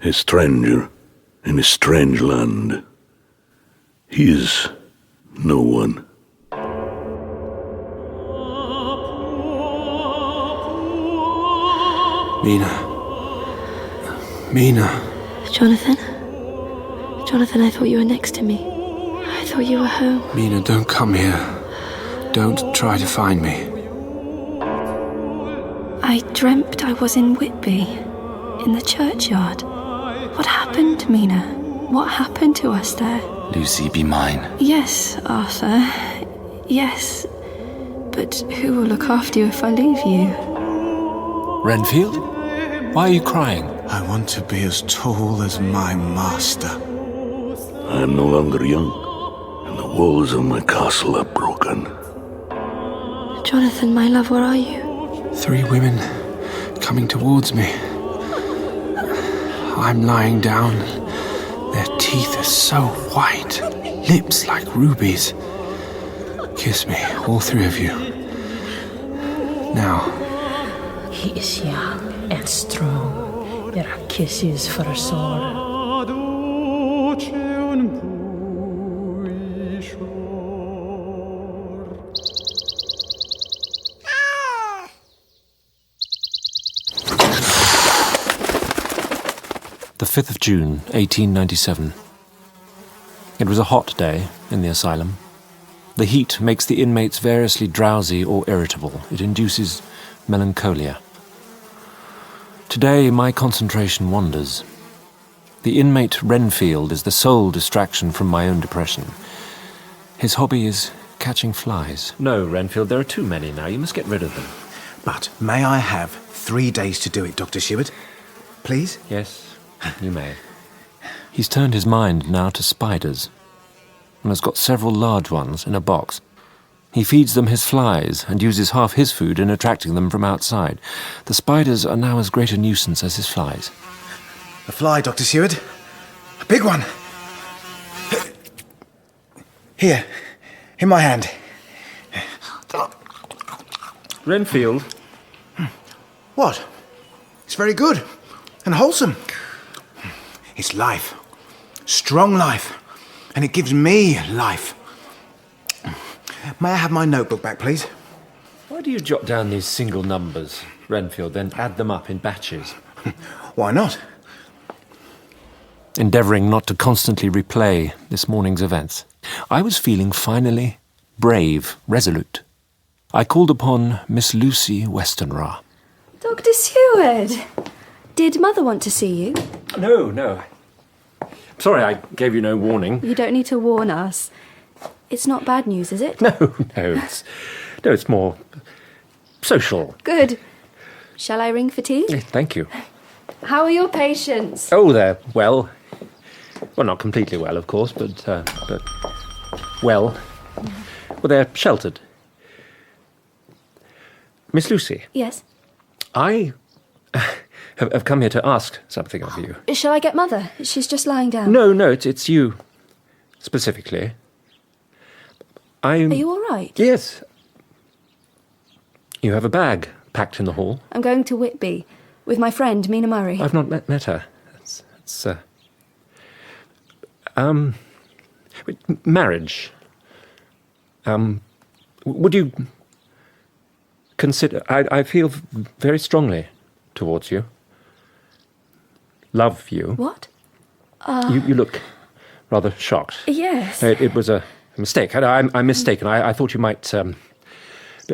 A stranger in a strange land. He is no one. Mina. Jonathan? Jonathan, I thought you were next to me. I thought you were home. Mina, don't come here. Don't try to find me. I dreamt I was in Whitby, in the churchyard. What happened, Mina? What happened to us there? Lucy, be mine. Yes, Arthur. Yes. But who will look after you if I leave you? Renfield? Why are you crying? I want to be as tall as my master. I am no longer young, and the walls of my castle are broken. Jonathan, my love, where are you? 3 women coming towards me. I'm lying down. Their teeth are so white, lips like rubies. Kiss me, all 3 of you. Now. He is young and strong. There are kisses for us all. The 5th of June, 1897. It was a hot day in the asylum. The heat makes the inmates variously drowsy or irritable. It induces melancholia. Today, my concentration wanders. The inmate Renfield is the sole distraction from my own depression. His hobby is catching flies. No, Renfield, there are too many now. You must get rid of them. But may I have 3 days to do it, Dr. Seward? Please? Yes, you may. He's turned his mind now to spiders, and has got several large ones in a box. He feeds them his flies and uses half his food in attracting them from outside. The spiders are now as great a nuisance as his flies. A fly, Dr. Seward. A big one. Here, in my hand. Renfield? What? It's very good and wholesome. It's life. Strong life. And it gives me life. May I have my notebook back, please? Why do you jot down these single numbers, Renfield, then add them up in batches? Why not? Endeavouring not to constantly replay this morning's events, I was feeling finally brave, resolute. I called upon Miss Lucy Westenra. Dr. Seward! Did Mother want to see you? No. Sorry I gave you no warning. You don't need to warn us. It's not bad news, is it? No, it's more social. Good. Shall I ring for tea? Thank you. How are your patients? Oh, they're well. Well, not completely well, of course, but well. Well, they're sheltered. Miss Lucy? Yes? I have come here to ask something of you. Shall I get Mother? She's just lying down. No, it's you, specifically. Are you all right? Yes. You have a bag packed in the hall. I'm going to Whitby with my friend, Mina Murray. I've not met her. It's marriage. Would you consider... I feel very strongly towards you. Love you. What? You look rather shocked. Yes. It was a mistake. I'm mistaken. I thought you might...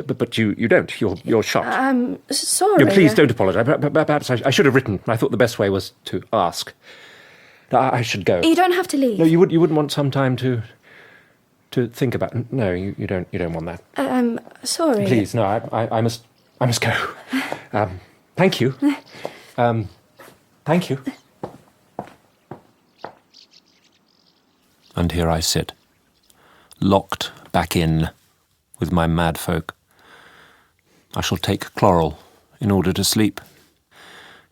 But you don't. You're shocked. I'm sorry. Please don't apologise. Perhaps I should have written. I thought the best way was to ask. I should go. You don't have to leave. No, you wouldn't want some time to think about. No, you don't want that. I'm sorry. Please, no. I must go. Thank you. Thank you. And here I sit, locked back in with my mad folk. I shall take chloral in order to sleep.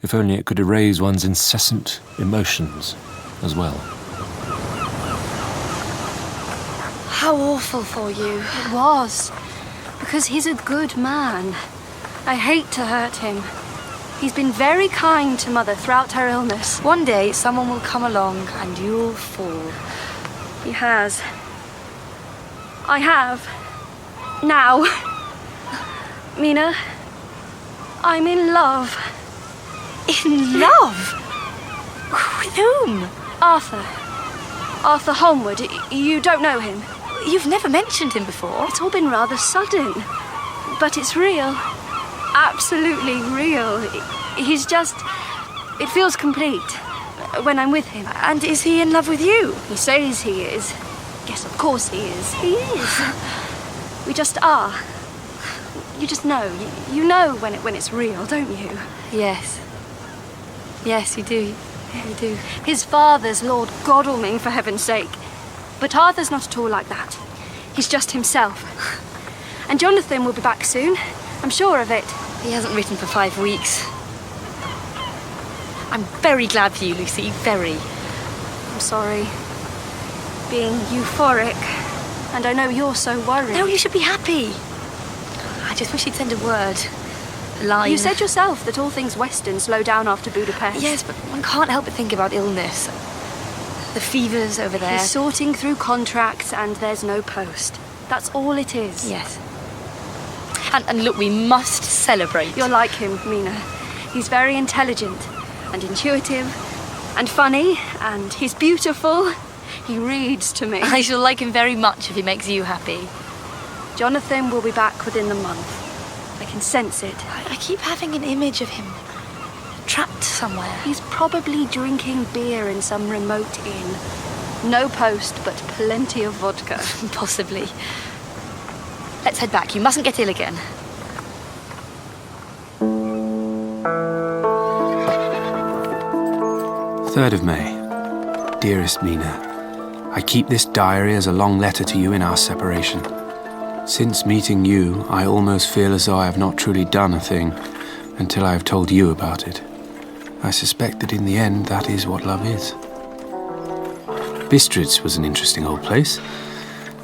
If only it could erase one's incessant emotions as well. How awful for you. It was. Because he's a good man. I hate to hurt him. He's been very kind to Mother throughout her illness. One day, someone will come along and you'll fall. He has. I have. Now. Mina, I'm in love. In love? With whom? Arthur. Arthur Holmwood. You don't know him. You've never mentioned him before. It's all been rather sudden. But it's real. Absolutely real. He's just... It feels complete when I'm with him. And is he in love with you? He says he is. Yes, of course he is. He is. We just are. You just know. You know when it's real, don't you? Yes. Yes, you do. You do. His father's Lord Godalming, for heaven's sake. But Arthur's not at all like that. He's just himself. And Jonathan will be back soon. I'm sure of it. He hasn't written for 5 weeks. I'm very glad for you, Lucy. Very. I'm sorry. Being euphoric. And I know you're so worried. No, you should be happy. I just wish he'd send a word. A line. You said yourself that all things Western slow down after Budapest. Yes, but one can't help but think about illness. The fevers over there. He's sorting through contracts and there's no post. That's all it is. Yes. And look, we must celebrate. You're like him, Mina. He's very intelligent and intuitive and funny and he's beautiful. He reads to me. I shall like him very much if he makes you happy. Jonathan will be back within the month. I can sense it. I keep having an image of him trapped somewhere. He's probably drinking beer in some remote inn. No post, but plenty of vodka. Possibly. Let's head back. You mustn't get ill again. "3rd of May. Dearest Mina, I keep this diary as a long letter to you in our separation. Since meeting you, I almost feel as though I have not truly done a thing until I have told you about it. I suspect that in the end, that is what love is. Bistritz was an interesting old place.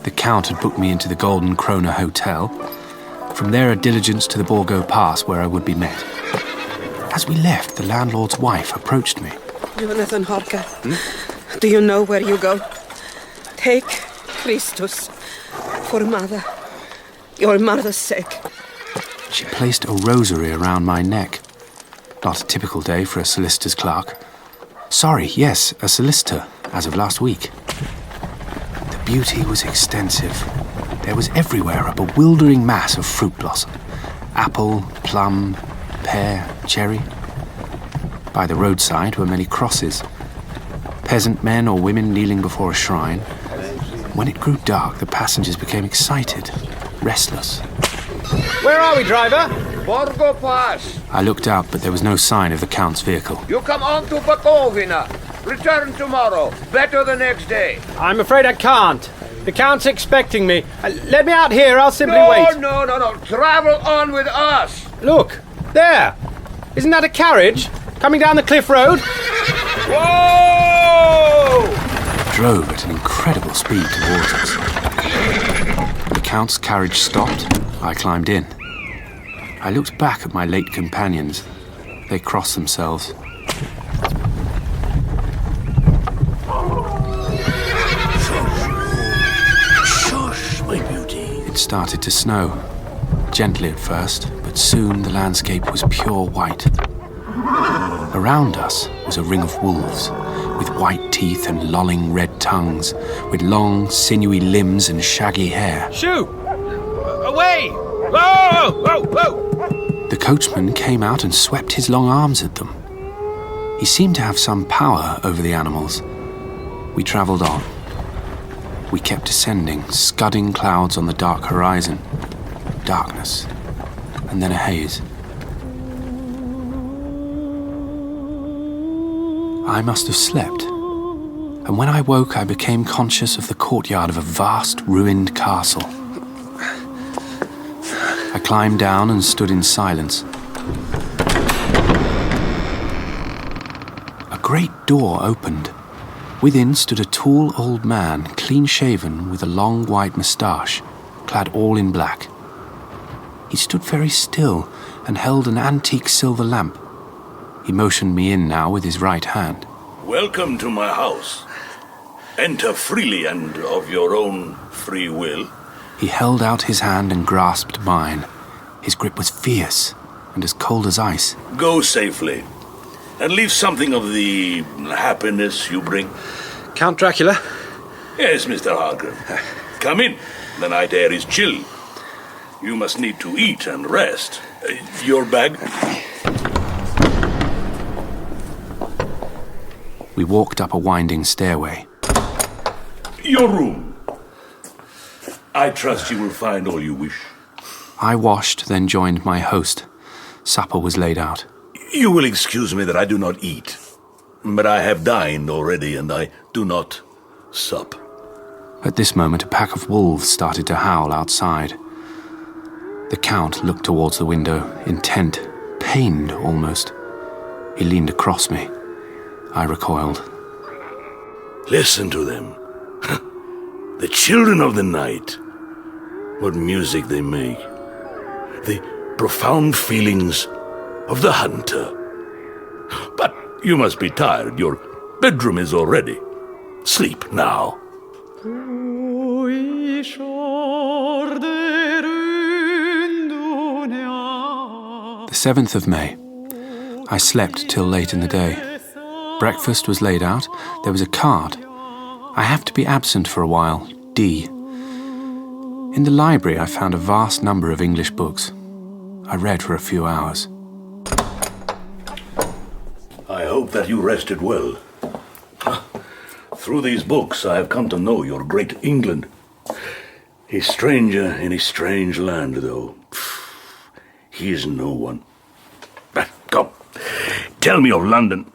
The Count had booked me into the Golden Krone Hotel. From there, a diligence to the Borgo Pass, where I would be met. As we left, the landlord's wife approached me. Jonathan Harker, do you know where you go? Take Christus for Mother. Your mother's sake. She placed a rosary around my neck. Not a typical day for a solicitor's clerk. Sorry, yes, a solicitor, as of last week. The beauty was extensive. There was everywhere a bewildering mass of fruit blossom. Apple, plum, pear, cherry. By the roadside were many crosses. Peasant men or women kneeling before a shrine. When it grew dark, the passengers became excited, restless. Where are we, driver? Borgo Pass. I looked out, but there was no sign of the Count's vehicle. You come on to Bakovina. Return tomorrow. Better the next day. I'm afraid I can't. The Count's expecting me. Let me out here, I'll simply wait. No. Travel on with us. Look, there. Isn't that a carriage? Coming down the cliff road? Whoa! It drove at an incredible speed towards us. The Count's carriage stopped. I climbed in. I looked back at my late companions. They crossed themselves. Shush, my beauty. It started to snow. Gently at first, but soon the landscape was pure white. Around us was a ring of wolves, with white teeth and lolling red tongues, with long, sinewy limbs and shaggy hair. Shoo! Away! Whoa! Whoa! Whoa! The coachman came out and swept his long arms at them. He seemed to have some power over the animals. We travelled on. We kept descending, scudding clouds on the dark horizon. Darkness, and then a haze. I must have slept, and when I woke I became conscious of the courtyard of a vast, ruined castle. I climbed down and stood in silence. A great door opened. Within stood a tall old man, clean-shaven, with a long white moustache, clad all in black. He stood very still and held an antique silver lamp, He motioned me in now with his right hand. Welcome to my house. Enter freely and of your own free will. He held out his hand and grasped mine. His grip was fierce and as cold as ice. Go safely, and leave something of the happiness you bring. Count Dracula? Yes, Mr. Harker. Come in. The night air is chill. You must need to eat and rest. Your bag? We walked up a winding stairway. Your room. I trust you will find all you wish. I washed, then joined my host. Supper was laid out. You will excuse me that I do not eat, but I have dined already and I do not sup. At this moment, a pack of wolves started to howl outside. The Count looked towards the window, intent, pained almost. He leaned across me. I recoiled. Listen to them. The children of the night. What music they make. The profound feelings of the hunter. But you must be tired. Your bedroom is all ready. Sleep now. The 7th of May. I slept till late in the day. Breakfast was laid out. There was a card. I have to be absent for a while. D. In the library I found a vast number of English books. I read for a few hours. I hope that you rested well. Through these books I have come to know your great England. A stranger in a strange land, though. He is no one. But come, tell me of London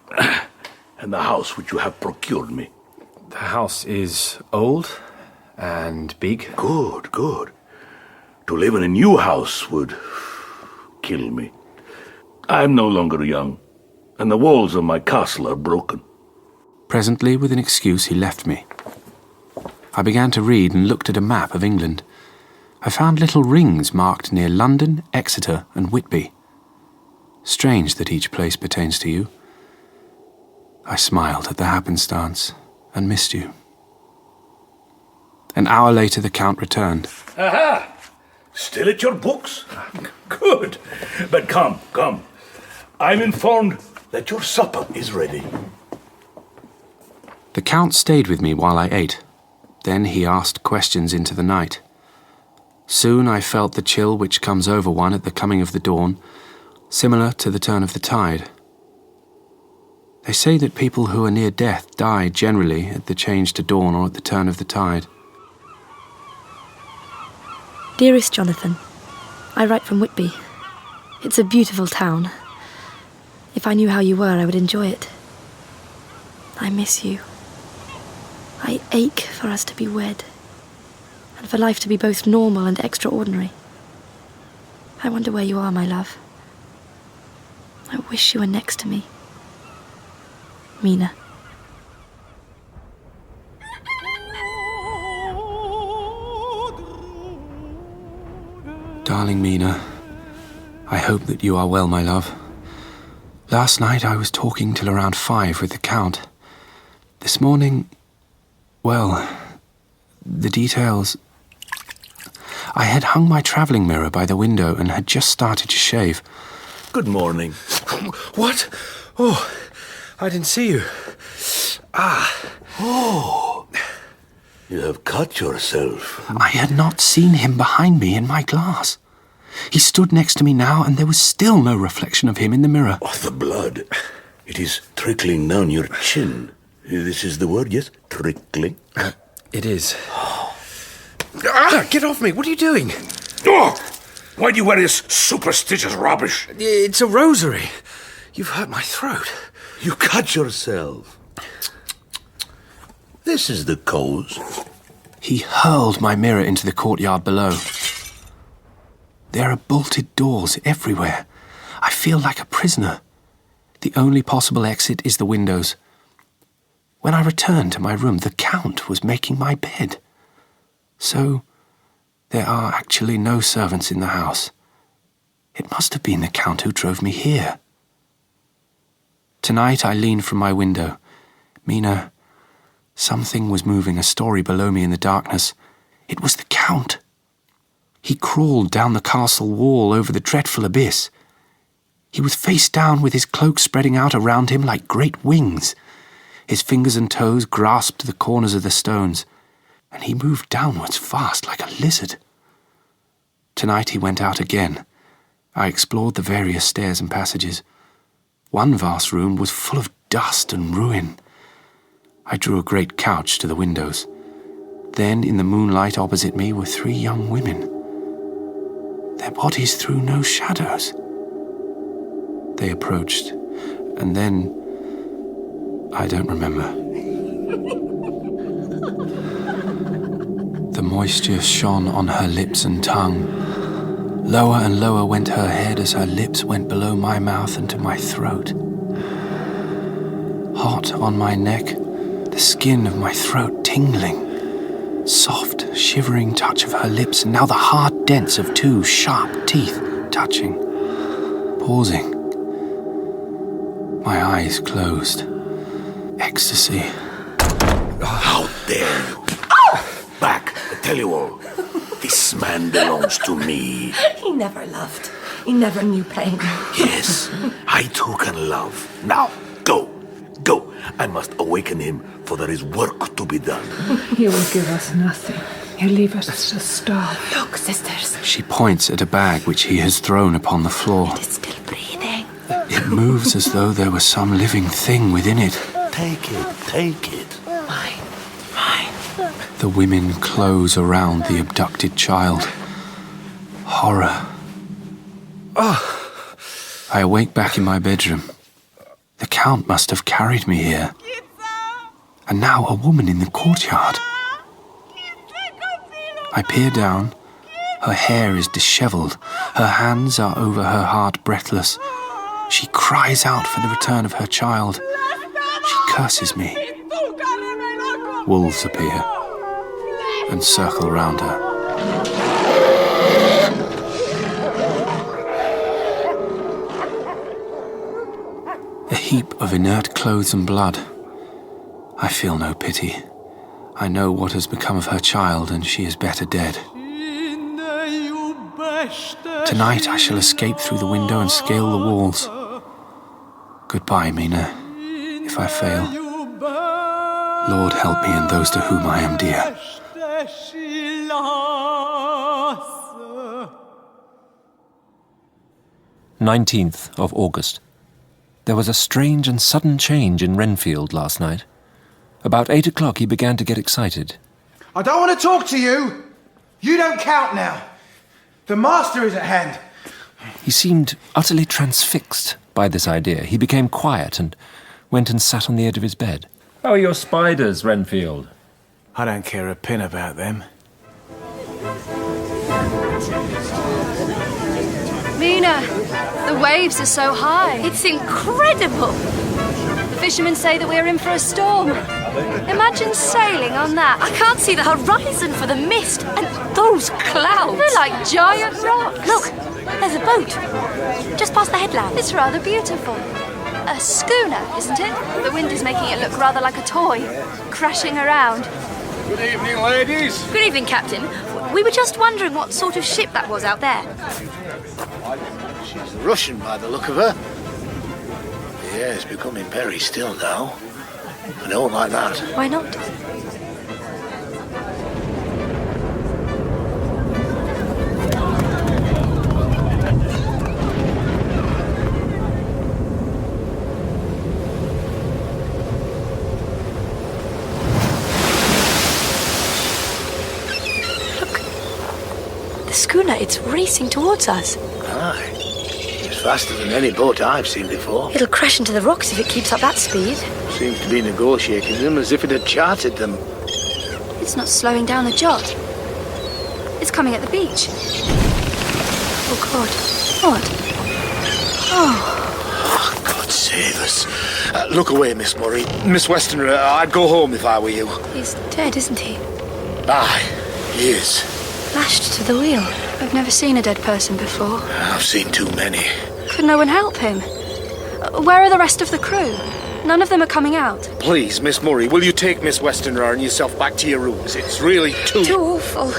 and the house which you have procured me. The house is old and big. Good, good. To live in a new house would kill me. I am no longer young, and the walls of my castle are broken. Presently, with an excuse, he left me. I began to read and looked at a map of England. I found little rings marked near London, Exeter, and Whitby. Strange that each place pertains to you. I smiled at the happenstance and missed you. An hour later, the Count returned. Aha! Still at your books? Good. But come. I'm informed that your supper is ready. The Count stayed with me while I ate. Then he asked questions into the night. Soon I felt the chill which comes over one at the coming of the dawn, similar to the turn of the tide. They say that people who are near death die generally at the change to dawn or at the turn of the tide. Dearest Jonathan, I write from Whitby. It's a beautiful town. If I knew how you were, I would enjoy it. I miss you. I ache for us to be wed, and for life to be both normal and extraordinary. I wonder where you are, my love. I wish you were next to me. Mina. Darling Mina, I hope that you are well, my love. Last night I was talking till around 5 with the Count. This morning, well, the details... I had hung my travelling mirror by the window and had just started to shave. Good morning. What? Oh, I didn't see you. Oh, you have cut yourself. I had not seen him behind me in my glass. He stood next to me now, and there was still no reflection of him in the mirror. Oh, the blood. It is trickling down your chin. This is the word, yes? Trickling? It is. Get off me! What are you doing? Oh! Why do you wear this superstitious rubbish? It's a rosary. You've hurt my throat. You cut yourself. This is the cause. He hurled my mirror into the courtyard below. There are bolted doors everywhere. I feel like a prisoner. The only possible exit is the windows. When I returned to my room, the Count was making my bed. So, there are actually no servants in the house. It must have been the Count who drove me here. Tonight I leaned from my window. Mina, something was moving a story below me in the darkness. It was the Count. He crawled down the castle wall over the dreadful abyss. He was face down with his cloak spreading out around him like great wings. His fingers and toes grasped the corners of the stones, and he moved downwards fast like a lizard. Tonight he went out again. I explored the various stairs and passages. One vast room was full of dust and ruin. I drew a great couch to the windows. Then, in the moonlight opposite me, were 3 young women. Their bodies threw no shadows. They approached, and then... I don't remember. The moisture shone on her lips and tongue. Lower and lower went her head as her lips went below my mouth and to my throat. Hot on my neck, the skin of my throat tingling. Soft, shivering touch of her lips, and now the hard dents of 2 sharp teeth touching. Pausing. My eyes closed. Ecstasy. How dare you! Back, I tell you all. This man belongs to me. He never loved. He never knew pain. Yes, I too can love. Now, go. Go. I must awaken him, for there is work to be done. He will give us nothing. He'll leave us to starve. Look, sisters. She points at a bag which he has thrown upon the floor. It is still breathing. It moves as though there was some living thing within it. Take it, take it. Mine. The women close around the abducted child. Horror. I awake back in my bedroom. The Count must have carried me here. And now a woman in the courtyard. I peer down. Her hair is dishevelled. Her hands are over her heart, breathless. She cries out for the return of her child. She curses me. Wolves appear and circle round her. A heap of inert clothes and blood. I feel no pity. I know what has become of her child, and she is better dead. Tonight I shall escape through the window and scale the walls. Goodbye, Mina, if I fail. Lord, help me and those to whom I am dear. 19th of August. There was a strange and sudden change in Renfield last night. About 8 o'clock he began to get excited. I don't want to talk to you. You don't count now. The master is at hand. He seemed utterly transfixed by this idea. He became quiet and went and sat on the edge of his bed. How are your spiders, Renfield? I don't care a pin about them. Mina, the waves are so high. It's incredible. The fishermen say that we're in for a storm. Imagine sailing on that. I can't see the horizon for the mist and those clouds. They're like giant rocks. Look, there's a boat. Just past the headland. It's rather beautiful. A schooner, isn't it? The wind is making it look rather like a toy, crashing around. Good evening, ladies. Good evening, Captain. We were just wondering what sort of ship that was out there. She's a Russian by the look of her. The air is becoming very still now. I don't like that. Why not? Schooner, it's racing towards us. Aye. It's faster than any boat I've seen before. It'll crash into the rocks if it keeps up that speed. Seems to be negotiating them as if it had charted them. It's not slowing down a jot. It's coming at the beach. Oh, God. What? Oh, God save us. Look away, Miss Murray. Miss Westenra, I'd go home if I were you. He's dead, isn't he? Aye, he is. Lashed to the wheel. I've never seen a dead person before. I've seen too many. Could no one help him? Where are the rest of the crew? None of them are coming out. Please, Miss Murray, will you take Miss Westenra and yourself back to your rooms? It's really too awful.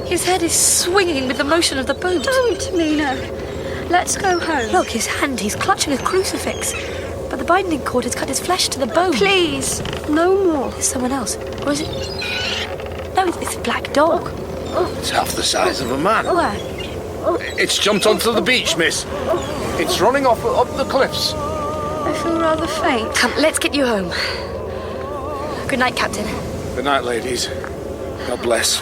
His head is swinging with the motion of the boat. Don't, Mina. Let's go home. Look, his hand, he's clutching a crucifix. But the binding cord has cut his flesh to the bone. Please, no more. There's someone else. Or is it... No, it's a black dog. It's half the size of a man. Where? It's jumped onto the beach, miss. It's running off up the cliffs. I feel rather faint. Come, let's get you home. Good night, Captain. Good night, ladies. God bless.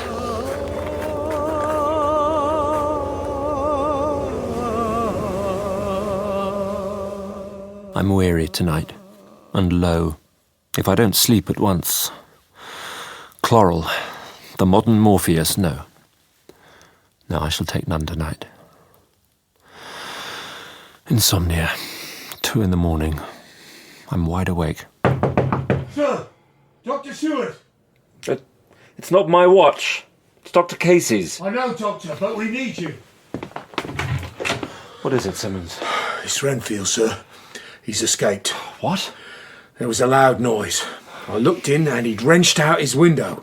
I'm weary tonight, and low. If I don't sleep at once. Chloral, the modern Morpheus, no. No, I shall take none tonight. Insomnia. 2 a.m. I'm wide awake. Sir! Dr. Seward! It's not my watch. It's Dr. Casey's. I know, Doctor, but we need you. What is it, Simmons? It's Renfield, sir. He's escaped. What? There was a loud noise. I looked in and he'd wrenched out his window.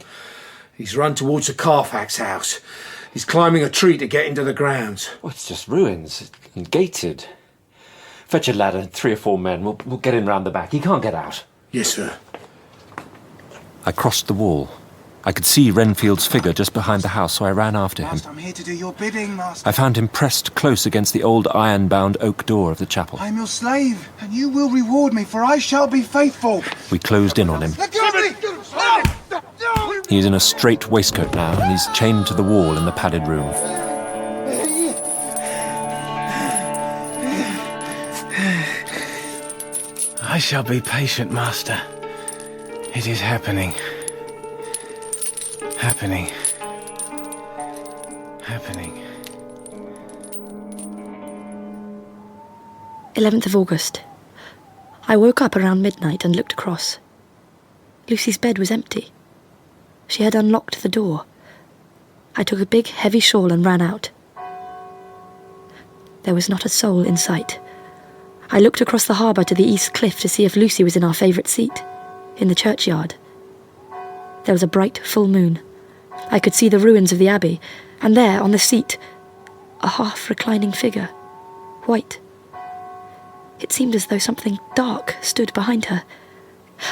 He's run towards the Carfax house. He's climbing a tree to get into the grounds. Well, it's just ruins and gated. Fetch a ladder, 3 or 4 men. We'll get in round the back. He can't get out. Yes, sir. I crossed the wall. I could see Renfield's figure just behind the house, so I ran after him. Master, I'm here to do your bidding, Master. I found him pressed close against the old iron-bound oak door of the chapel. I am your slave, and you will reward me, for I shall be faithful. We closed in on him. Let go of me! He's in a straight waistcoat now, and he's chained to the wall in the padded room. I shall be patient, Master. It is happening. Happening. 11th of August. I woke up around midnight and looked across. Lucy's bed was empty. She had unlocked the door. I took a big, heavy shawl and ran out. There was not a soul in sight. I looked across the harbour to the east cliff to see if Lucy was in our favourite seat, in the churchyard. There was a bright, full moon. I could see the ruins of the abbey, and there, on the seat, a half-reclining figure, white. It seemed as though something dark stood behind her.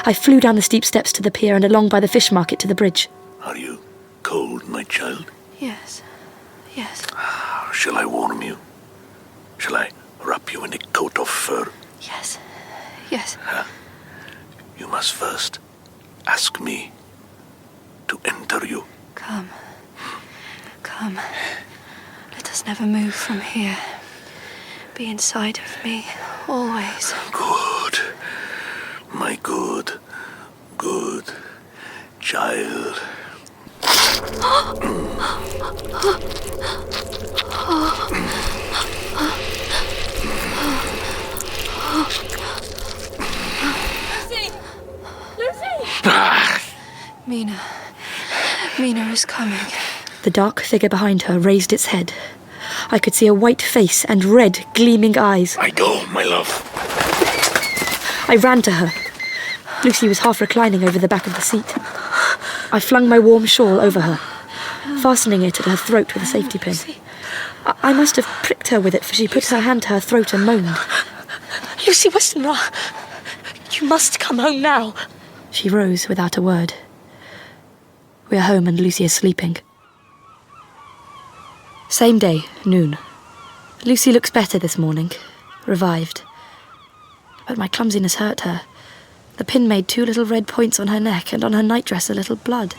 I flew down the steep steps to the pier and along by the fish market to the bridge. Are you cold, my child? Yes. Shall I warm you? Shall I wrap you in a coat of fur? Yes. You must first ask me to enter you. Come. Let us never move from here. Be inside of me, always. Good. My good child. Lucy! Mina is coming. The dark figure behind her raised its head. I could see a white face and red, gleaming eyes. I go, my love. I ran to her. Lucy was half reclining over the back of the seat. I flung my warm shawl over her, fastening it at her throat with a safety pin. I must have pricked her with it, for she put her hand to her throat and moaned. Lucy Westenra, you must come home now. She rose without a word. We are home and Lucy is sleeping. Same day, noon. Lucy looks better this morning, revived. But my clumsiness hurt her. The pin made 2 little red points on her neck, and on her nightdress a little blood.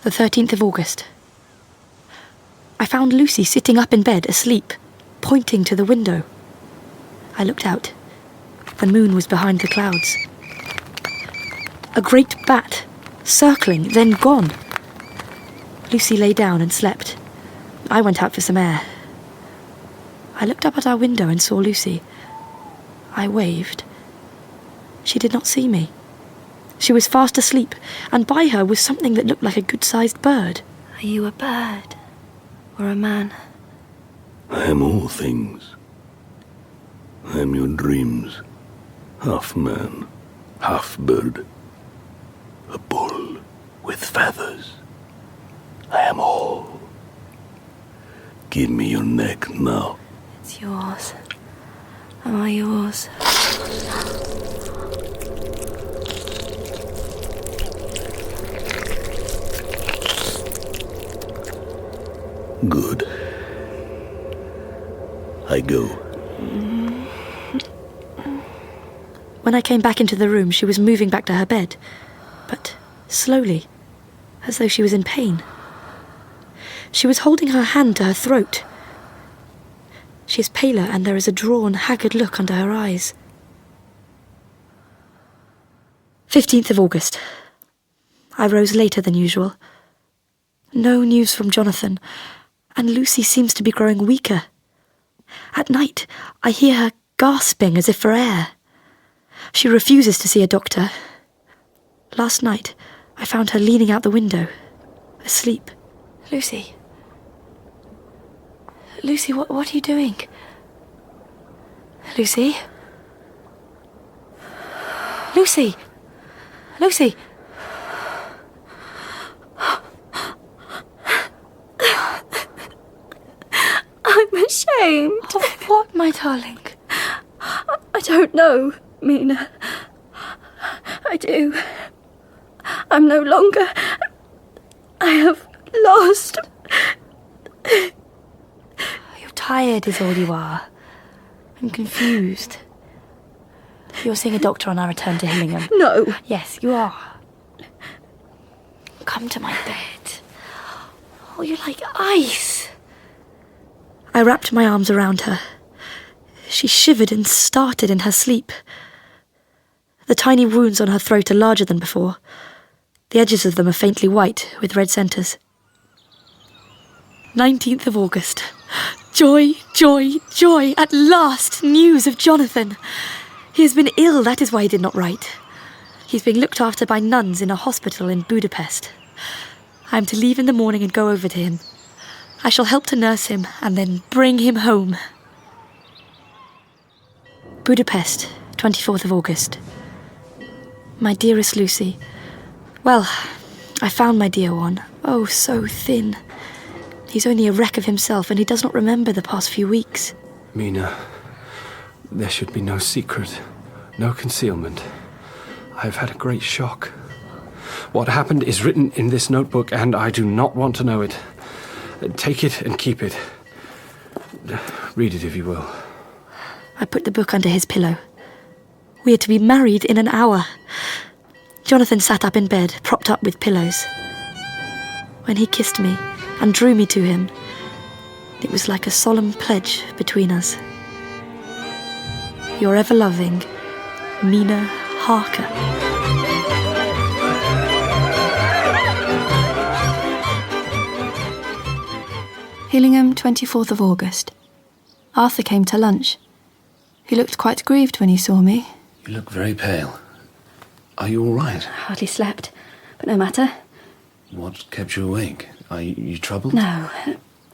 The 13th of August. I found Lucy sitting up in bed, asleep, pointing to the window. I looked out. The moon was behind the clouds. A great bat, circling, then gone. Lucy lay down and slept. I went out for some air. I looked up at our window and saw Lucy. I waved. She did not see me. She was fast asleep, and by her was something that looked like a good-sized bird. Are you a bird? Or a man? I am all things. I'm your dreams. Half man, half bird. A bull with feathers. I am all. Give me your neck now. It's yours. Am I yours? Good. I go. When I came back into the room, she was moving back to her bed, but slowly, as though she was in pain. She was holding her hand to her throat. She is paler, and there is a drawn, haggard look under her eyes. 15th of August. I rose later than usual. No news from Jonathan, and Lucy seems to be growing weaker. At night, I hear her gasping as if for air. She refuses to see a doctor. Last night, I found her leaning out the window, asleep. Lucy? Lucy, what are you doing? Lucy? Lucy? Lucy? I'm ashamed. Of what, my darling? I don't know, Mina. I do. I'm no longer... I have lost... You're tired is all you are. I'm confused. You're seeing a doctor on our return to Hillingham. No. Yes, you are. Come to my bed. Oh, you're like ice. I wrapped my arms around her. She shivered and started in her sleep. The tiny wounds on her throat are larger than before. The edges of them are faintly white, with red centres. 19th of August. Joy, joy, joy! At last, news of Jonathan. He has been ill, that is why he did not write. He's being looked after by nuns in a hospital in Budapest. I am to leave in the morning and go over to him. I shall help to nurse him and then bring him home. Budapest, 24th of August. My dearest Lucy. Well, I found my dear one. Oh, so thin. He's only a wreck of himself, and he does not remember the past few weeks. Mina, there should be no secret, no concealment. I've had a great shock. What happened is written in this notebook, and I do not want to know it. Take it and keep it. Read it if you will. I put the book under his pillow. We are to be married in an hour. Jonathan sat up in bed, propped up with pillows. When he kissed me and drew me to him, it was like a solemn pledge between us. Your ever-loving, Mina Harker. Hillingham, 24th of August. Arthur came to lunch. He looked quite grieved when he saw me. You look very pale. Are you all right? Hardly slept, but no matter. What kept you awake? Are you troubled? No,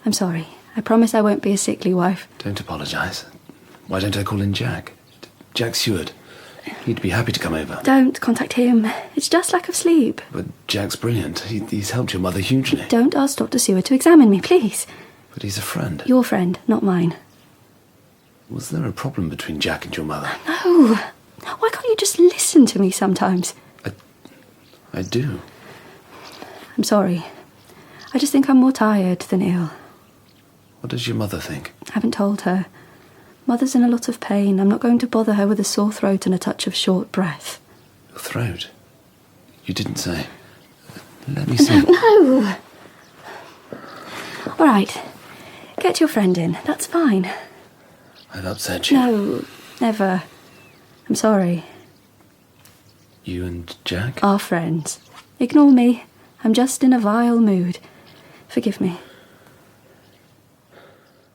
I'm sorry. I promise I won't be a sickly wife. Don't apologise. Why don't I call in Jack? Jack Seward. He'd be happy to come over. Don't contact him. It's just lack of sleep. But Jack's brilliant. He's helped your mother hugely. Don't ask Dr. Seward to examine me, please. But he's a friend. Your friend, not mine. Was there a problem between Jack and your mother? No. Why can't you just listen to me sometimes? I do. I'm sorry. I just think I'm more tired than ill. What does your mother think? I haven't told her. Mother's in a lot of pain. I'm not going to bother her with a sore throat and a touch of short breath. Your throat? You didn't say. Let me see. No! All right. Get your friend in. That's fine. I've upset you. No, never. I'm sorry. You and Jack? Are friends. Ignore me. I'm just in a vile mood. Forgive me.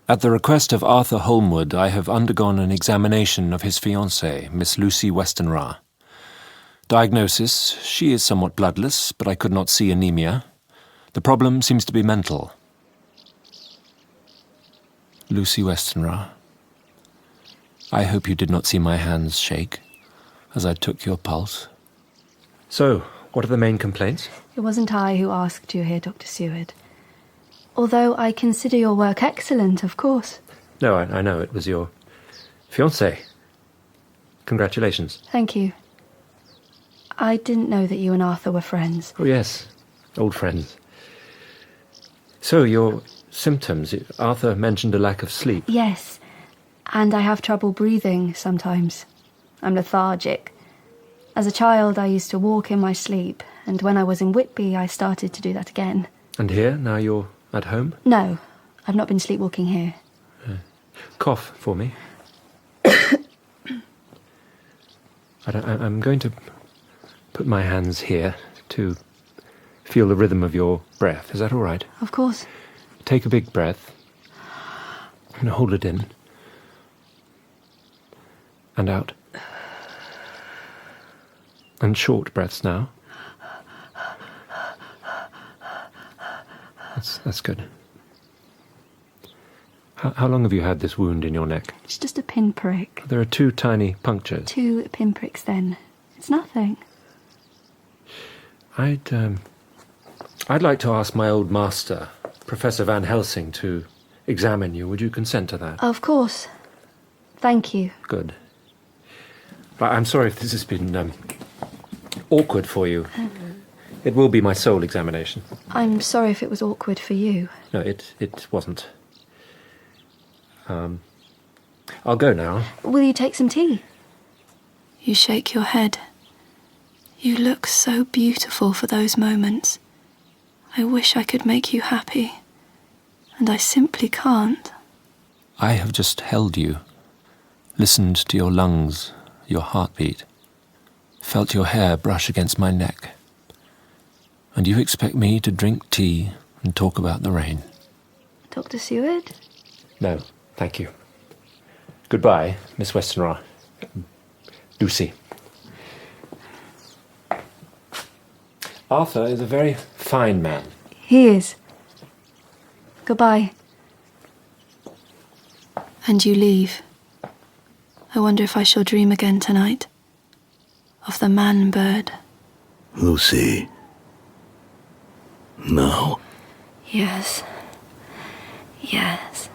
At the request of Arthur Holmwood, I have undergone an examination of his fiancée, Miss Lucy Westenra. Diagnosis: she is somewhat bloodless, but I could not see anemia. The problem seems to be mental. Lucy Westenra. I hope you did not see my hands shake as I took your pulse. So, what are the main complaints? It wasn't I who asked you here, Dr. Seward. Although I consider your work excellent, of course. No, I know. It was your fiancé. Congratulations. Thank you. I didn't know that you and Arthur were friends. Oh, yes. Old friends. So, your symptoms. Arthur mentioned a lack of sleep. Yes. And I have trouble breathing sometimes. I'm lethargic. As a child, I used to walk in my sleep, and when I was in Whitby, I started to do that again. And here, now you're at home? No, I've not been sleepwalking here. Cough for me. I'm going to put my hands here to feel the rhythm of your breath. Is that all right? Of course. Take a big breath. And hold it in. And out. And short breaths now. That's good. How long have you had this wound in your neck? It's just a pinprick. There are 2 tiny punctures. 2 pinpricks, then. It's nothing. I'd like to ask my old master, Professor Van Helsing, to examine you. Would you consent to that? Of course. Thank you. Good. But I'm sorry if this has been awkward for you. It will be my sole examination. I'm sorry if it was awkward for you. No, it wasn't. I'll go now. Will you take some tea? You shake your head. You look so beautiful for those moments. I wish I could make you happy. And I simply can't. I have just held you, listened to your lungs, your heartbeat, felt your hair brush against my neck. And you expect me to drink tea and talk about the rain? Dr. Seward? No, thank you. Goodbye, Miss Westenra. Lucy. Arthur is a very fine man. He is. Goodbye. And you leave. I wonder if I shall dream again tonight. Of the man-bird. Lucy. No. Yes. Yes.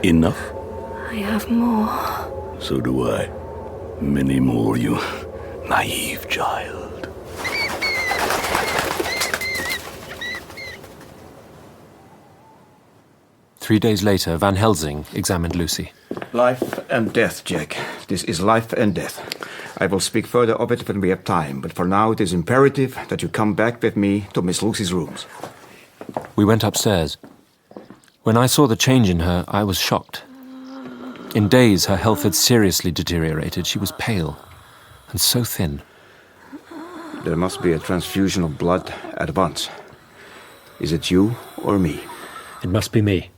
Enough? I have more. So do I. Many more, you naive child. Three days later, Van Helsing examined Lucy. Life and death, Jack. This is life and death. I will speak further of it when we have time, but for now it is imperative that you come back with me to Miss Lucy's rooms. We went upstairs. When I saw the change in her, I was shocked. In days, her health had seriously deteriorated. She was pale and so thin. There must be a transfusion of blood at once. Is it you or me? It must be me.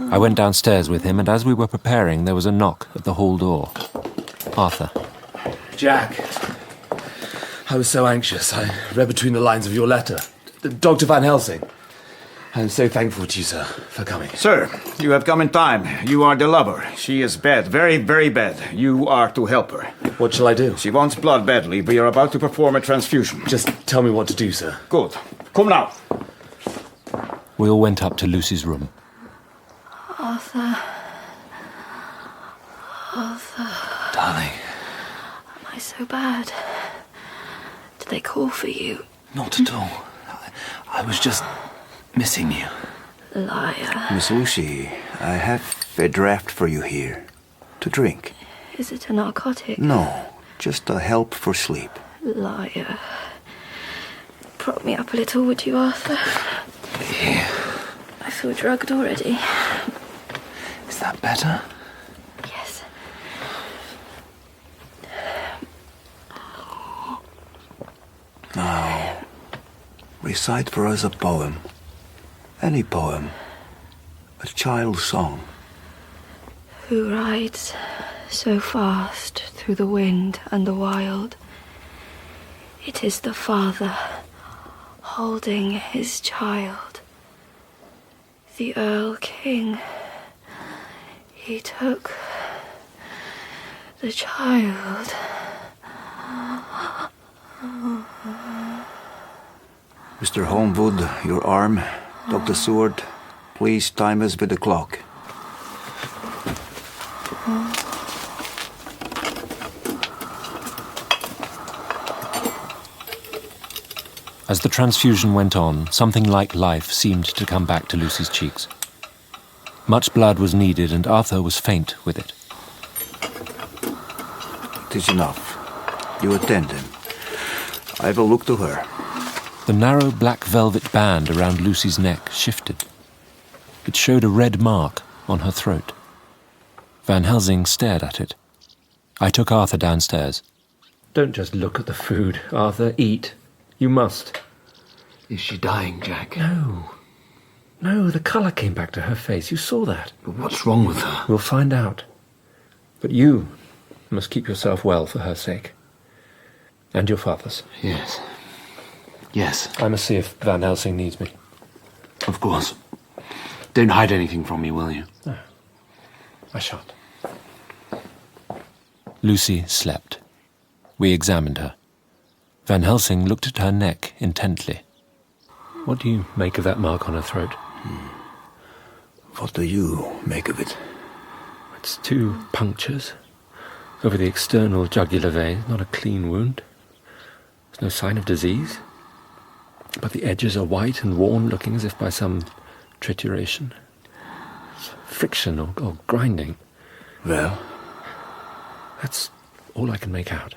I went downstairs with him, and as we were preparing, there was a knock at the hall door. Arthur. Jack. I was so anxious. I read between the lines of your letter. Dr. Van Helsing. I'm so thankful to you, sir, for coming. Sir, you have come in time. You are the lover. She is bad, very, very bad. You are to help her. What shall I do? She wants blood badly. We are about to perform a transfusion. Just tell me what to do, sir. Good. Come now. We all went up to Lucy's room. Arthur. Arthur. Darling. Am I so bad? Did they call for you? Not at all. I was just missing you. Liar. Miss Lucy, I have a draft for you here. To drink. Is it a narcotic? No, just a help for sleep. Liar. Prop me up a little, would you, Arthur? Here. I feel drugged already. Is that better? Yes. Now, recite for us a poem. Any poem. A child's song. Who rides so fast through the wind and the wild? It is the Father, holding his child. The Earl King. He took the child. Mr. Holmwood, your arm. Dr. Seward, please time us with the clock. As the transfusion went on, something like life seemed to come back to Lucy's cheeks. Much blood was needed, and Arthur was faint with it. It is enough. You attend him. I will look to her. The narrow black velvet band around Lucy's neck shifted. It showed a red mark on her throat. Van Helsing stared at it. I took Arthur downstairs. Don't just look at the food, Arthur. Eat. You must. Is she dying, Jack? No, the colour came back to her face. You saw that. But what's wrong with her? We'll find out. But you must keep yourself well for her sake. And your father's. Yes. I must see if Van Helsing needs me. Of course. Don't hide anything from me, will you? No, I shan't. Lucy slept. We examined her. Van Helsing looked at her neck intently. What do you make of that mark on her throat? What do you make of it? It's 2 punctures over the external jugular vein. Not a clean wound. There's no sign of disease. But the edges are white and worn, looking as if by some trituration. It's friction or grinding. Well? That's all I can make out.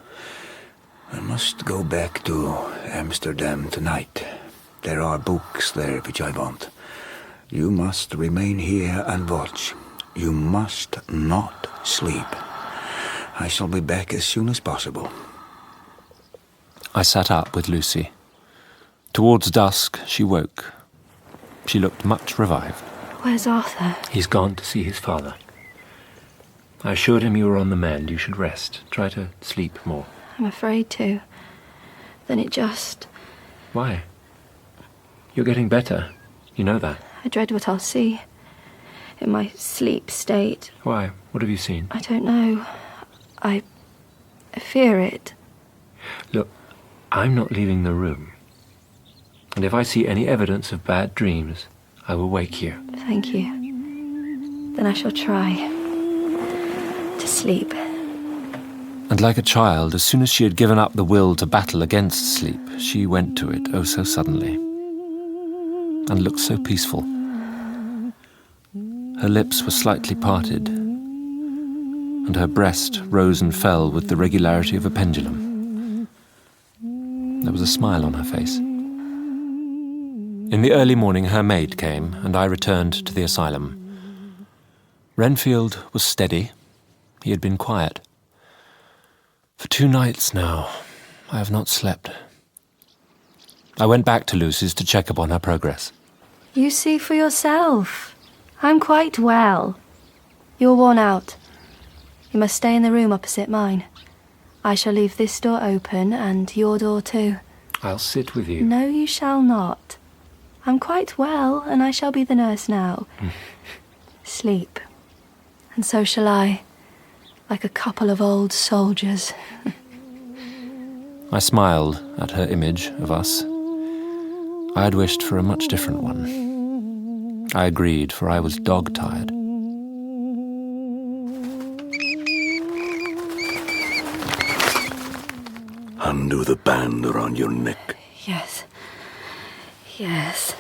I must go back to Amsterdam tonight. There are books there which I want. You must remain here and watch. You must not sleep. I shall be back as soon as possible. I sat up with Lucy. Towards dusk, she woke. She looked much revived. Where's Arthur? He's gone to see his father. I assured him you were on the mend. You should rest. Try to sleep more. I'm afraid to. Then it just... Why? You're getting better. You know that. I dread what I'll see. In my sleep state. Why? What have you seen? I don't know. I fear it. Look, I'm not leaving the room. And if I see any evidence of bad dreams, I will wake you. Thank you. Then I shall try to sleep. And like a child, as soon as she had given up the will to battle against sleep, she went to it, oh so suddenly, and looked so peaceful. Her lips were slightly parted, and her breast rose and fell with the regularity of a pendulum. There was a smile on her face. In the early morning, her maid came, and I returned to the asylum. Renfield was steady. He had been quiet. For 2 nights now, I have not slept. I went back to Lucy's to check upon her progress. You see for yourself. I'm quite well. You're worn out. You must stay in the room opposite mine. I shall leave this door open, and your door too. I'll sit with you. No, you shall not. I'm quite well, and I shall be the nurse now. Sleep. And so shall I, like a couple of old soldiers. I smiled at her image of us. I had wished for a much different one. I agreed, for I was dog-tired. Undo the band around your neck. Yes. Yes.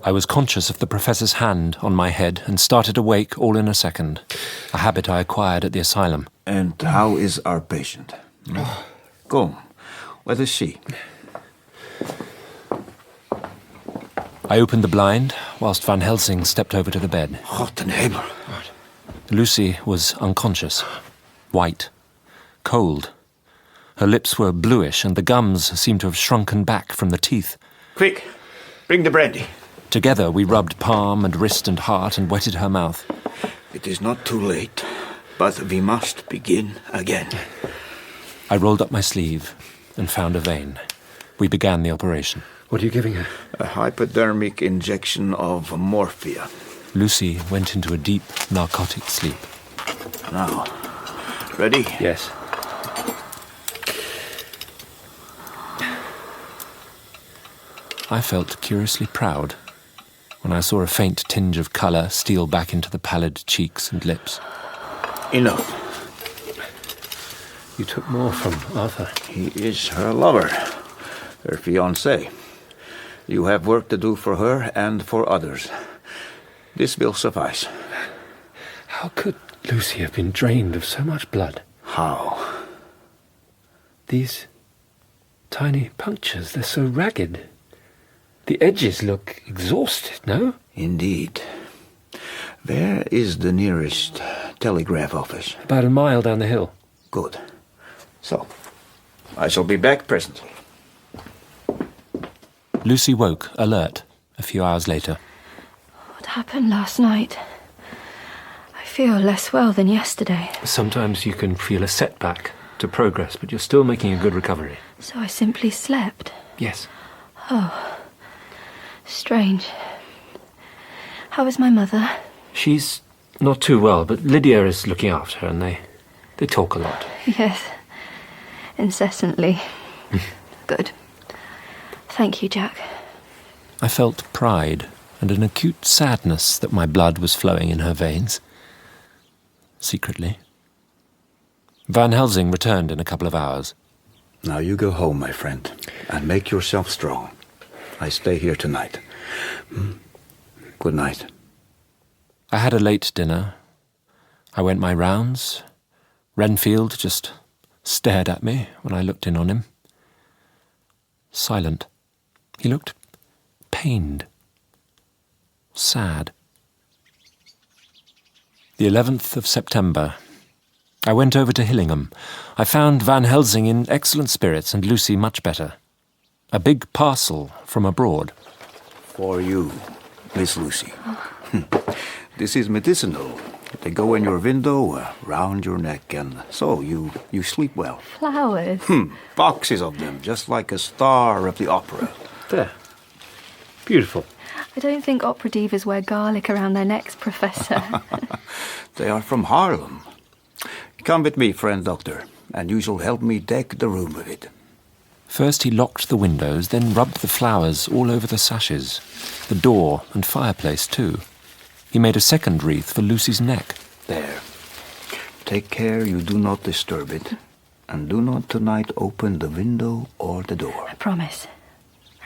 I was conscious of the professor's hand on my head and started awake all in a second, a habit I acquired at the asylum. And how is our patient? Come, where is she? I opened the blind, whilst Van Helsing stepped over to the bed. God in Himmel. Lucy was unconscious, white, cold. Her lips were bluish, and the gums seemed to have shrunken back from the teeth. Quick, bring the brandy. Together we rubbed palm and wrist and heart and wetted her mouth. It is not too late, but we must begin again. I rolled up my sleeve and found a vein. We began the operation. What are you giving her? A hypodermic injection of morphia. Lucy went into a deep narcotic sleep. Now, ready? Yes. I felt curiously proud when I saw a faint tinge of colour steal back into the pallid cheeks and lips. Enough. You took more from Arthur. He is her lover, her fiancé. You have work to do for her and for others. This will suffice. How could Lucy have been drained of so much blood? How? These tiny punctures, they're so ragged. The edges look exhausted, no? Indeed. Where is the nearest telegraph office? About a mile down the hill. Good. So, I shall be back presently. Lucy woke, alert, a few hours later. What happened last night? I feel less well than yesterday. Sometimes you can feel a setback to progress, but you're still making a good recovery. So I simply slept? Yes. Oh, strange. How is my mother? She's not too well, but Lydia is looking after her, and they talk a lot. Yes, incessantly. Good. Thank you, Jack. I felt pride and an acute sadness that my blood was flowing in her veins. Secretly. Van Helsing returned in a couple of hours. Now you go home, my friend, and make yourself strong. I stay here tonight. Good night. I had a late dinner. I went my rounds. Renfield just stared at me when I looked in on him. Silent. He looked pained. Sad. The 11th of September. I went over to Hillingham. I found Van Helsing in excellent spirits and Lucy much better. A big parcel from abroad. For you, Miss Lucy. This is medicinal. They go in your window, round your neck, and so you sleep well. Flowers? Boxes of them, just like a star of the opera. There. Beautiful. I don't think opera divas wear garlic around their necks, Professor. They are from Harlem. Come with me, friend doctor, and you shall help me deck the room with it. First he locked the windows, then rubbed the flowers all over the sashes, the door and fireplace too. He made a second wreath for Lucy's neck. There. Take care you do not disturb it, and do not tonight open the window or the door. I promise.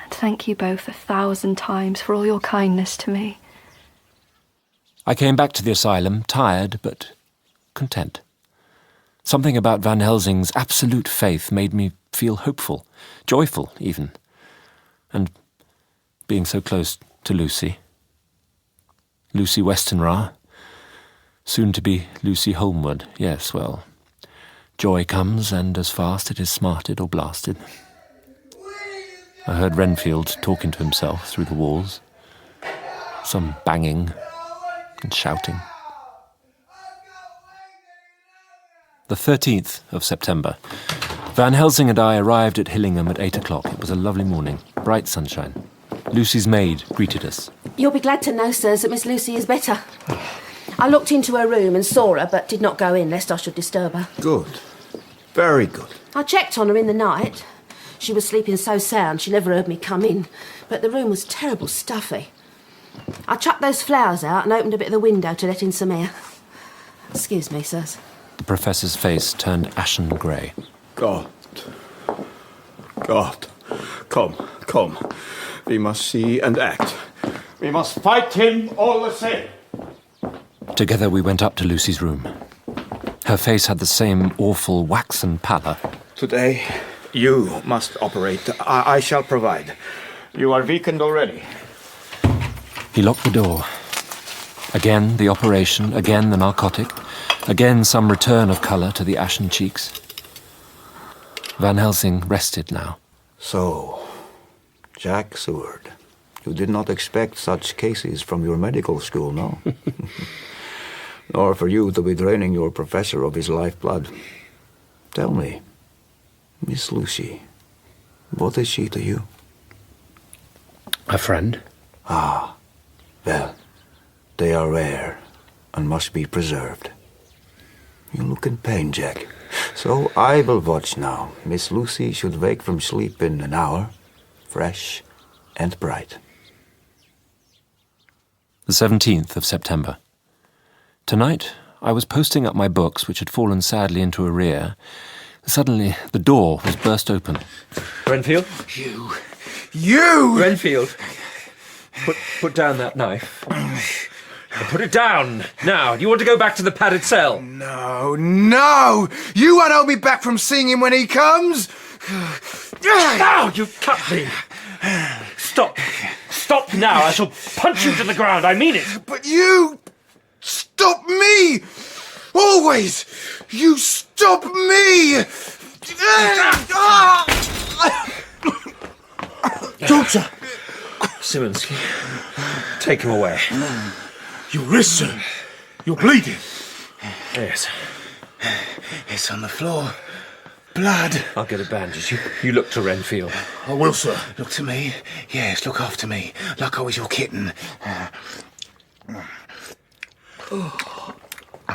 And thank you both 1,000 times for all your kindness to me. I came back to the asylum, tired but content. Something about Van Helsing's absolute faith made me feel hopeful, joyful even. And being so close to Lucy. Lucy Westenra, soon to be Lucy Holmwood. Yes, well, joy comes, and as fast it is smarted or blasted. I heard Renfield talking to himself through the walls. Some banging and shouting. The 13th of September. Van Helsing and I arrived at Hillingham at 8 o'clock. It was a lovely morning, bright sunshine. Lucy's maid greeted us. You'll be glad to know, sirs, that Miss Lucy is better. I looked into her room and saw her, but did not go in, lest I should disturb her. Good. Very good. I checked on her in the night. She was sleeping so sound she never heard me come in, but the room was terrible stuffy. I chucked those flowers out and opened a bit of the window to let in some air. Excuse me, sirs. The Professor's face turned ashen grey. God. Come. We must see and act. We must fight him all the same. Together we went up to Lucy's room. Her face had the same awful waxen pallor. Today, you must operate. I shall provide. You are weakened already. He locked the door. Again the operation, again the narcotic, again some return of colour to the ashen cheeks. Van Helsing rested now. So, Jack Seward, you did not expect such cases from your medical school, no? Nor for you to be draining your professor of his lifeblood. Tell me, Miss Lucy, what is she to you? A friend. Ah, well, they are rare and must be preserved. You look in pain, Jack. So I will watch now. Miss Lucy should wake from sleep in an hour, fresh and bright. The 17th of September. Tonight, I was posting up my books, which had fallen sadly into arrear. Suddenly, the door was burst open. Renfield? You! Renfield! Put down that knife. Put it down! Now, do you want to go back to the padded cell? No! You won't hold me back from seeing him when he comes! Now, you cut me! Stop! Stop now! I shall punch you to the ground, I mean it! But you... stop me! Always! You stop me! Doctor! Simmons, take him away. Your wrist, sir. You're bleeding. Yes. It's on the floor. Blood. I'll get a bandage. You look to Renfield. I will, sir. Look to me. Yes, look after me. Like I was your kitten.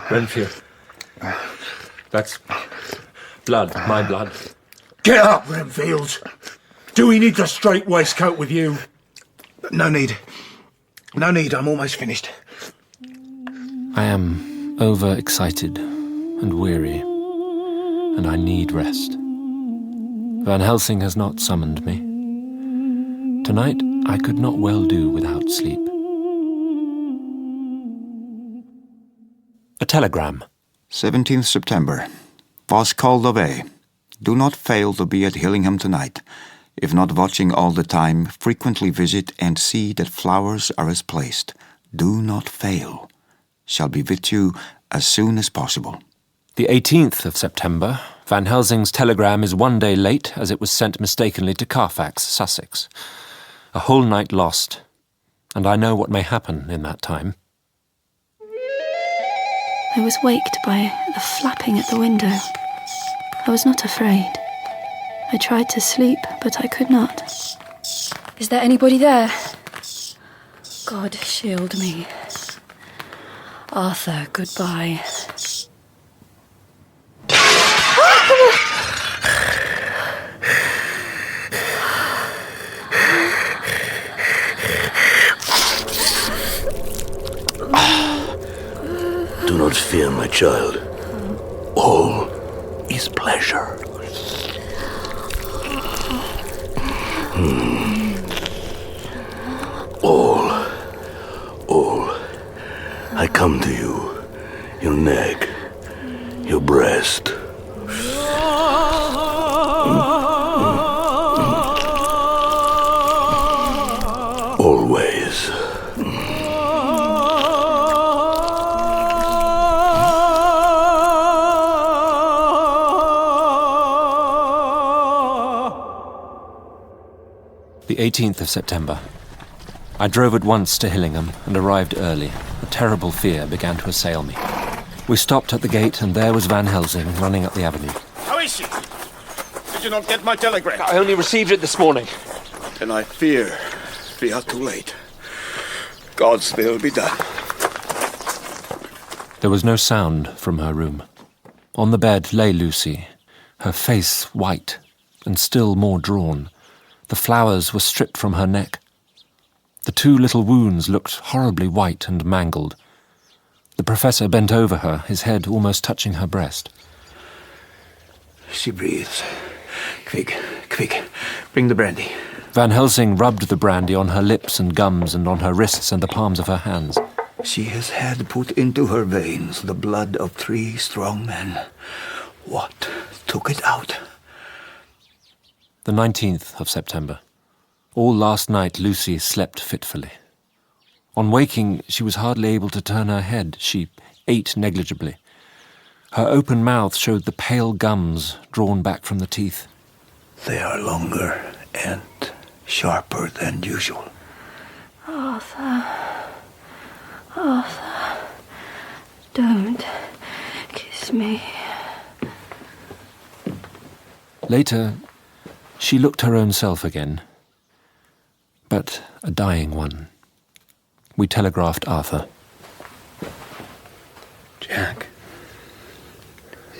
Renfield. That's blood, my blood. Get up, Renfield. Do we need the straight waistcoat with you? No need. I'm almost finished. I am overexcited and weary, and I need rest. Van Helsing has not summoned me. Tonight, I could not well do without sleep. A telegram. 17th September. Was called away. Do not fail to be at Hillingham tonight. If not watching all the time, frequently visit and see that flowers are as placed. Do not fail. Shall be with you as soon as possible. The 18th of September. Van Helsing's telegram is one day late, as it was sent mistakenly to Carfax, Sussex. A whole night lost, and I know what may happen in that time. I was waked by a flapping at the window. I was not afraid. I tried to sleep, but I could not. Is there anybody there? God shield me. Arthur, goodbye. Do not fear, my child. All is pleasure. All. I come to you. Your neck. Your breast. Always. The 18th of September. I drove at once to Hillingham and arrived early. A terrible fear began to assail me. We stopped at the gate, and there was Van Helsing running up the avenue. How is she? Did you not get my telegram? I only received it this morning. Then I fear we are too late. God's will be done. There was no sound from her room. On the bed lay Lucy, her face white and still more drawn. The flowers were stripped from her neck. The two little wounds looked horribly white and mangled. The professor bent over her, his head almost touching her breast. She breathes. Quick. Bring the brandy. Van Helsing rubbed the brandy on her lips and gums and on her wrists and the palms of her hands. She has had put into her veins the blood of 3 strong men. What took it out? The 19th of September. All last night Lucy slept fitfully. On waking, she was hardly able to turn her head. She ate negligibly. Her open mouth showed the pale gums drawn back from the teeth. They are longer and sharper than usual. Arthur, don't kiss me. Later, she looked her own self again, but a dying one. We telegraphed Arthur. Jack,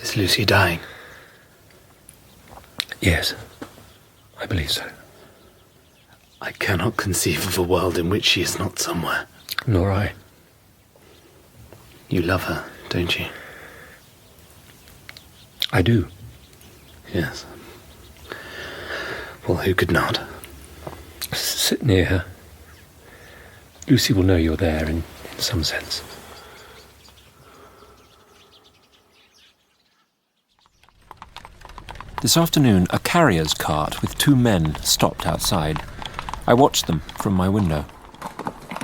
is Lucy dying? Yes, I believe so. I cannot conceive of a world in which she is not somewhere. Nor I. You love her, don't you? I do. Yes. Well, who could not? Sit near her. Lucy will know you're there in some sense. This afternoon, a carrier's cart with 2 men stopped outside. I watched them from my window.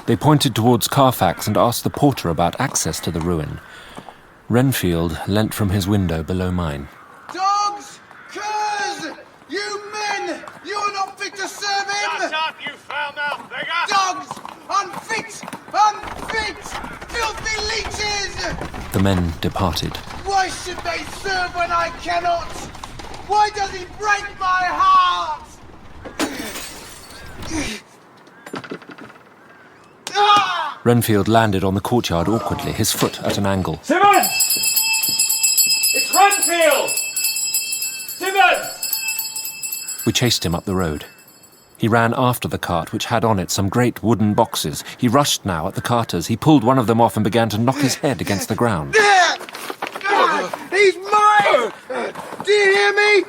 They pointed towards Carfax and asked the porter about access to the ruin. Renfield leant from his window below mine. Dogs! Curs! You men! You are not fit to serve him! Shut up, you foul-mouthed beggar! Dogs! Unfit! Unfit! Filthy leeches! The men departed. Why should they serve when I cannot? Why does he break my heart? Renfield landed on the courtyard awkwardly, his foot at an angle. Simmons! It's Renfield! Simmons! We chased him up the road. He ran after the cart, which had on it some great wooden boxes. He rushed now at the carters. He pulled one of them off and began to knock his head against the ground. He's mine! Do you hear me?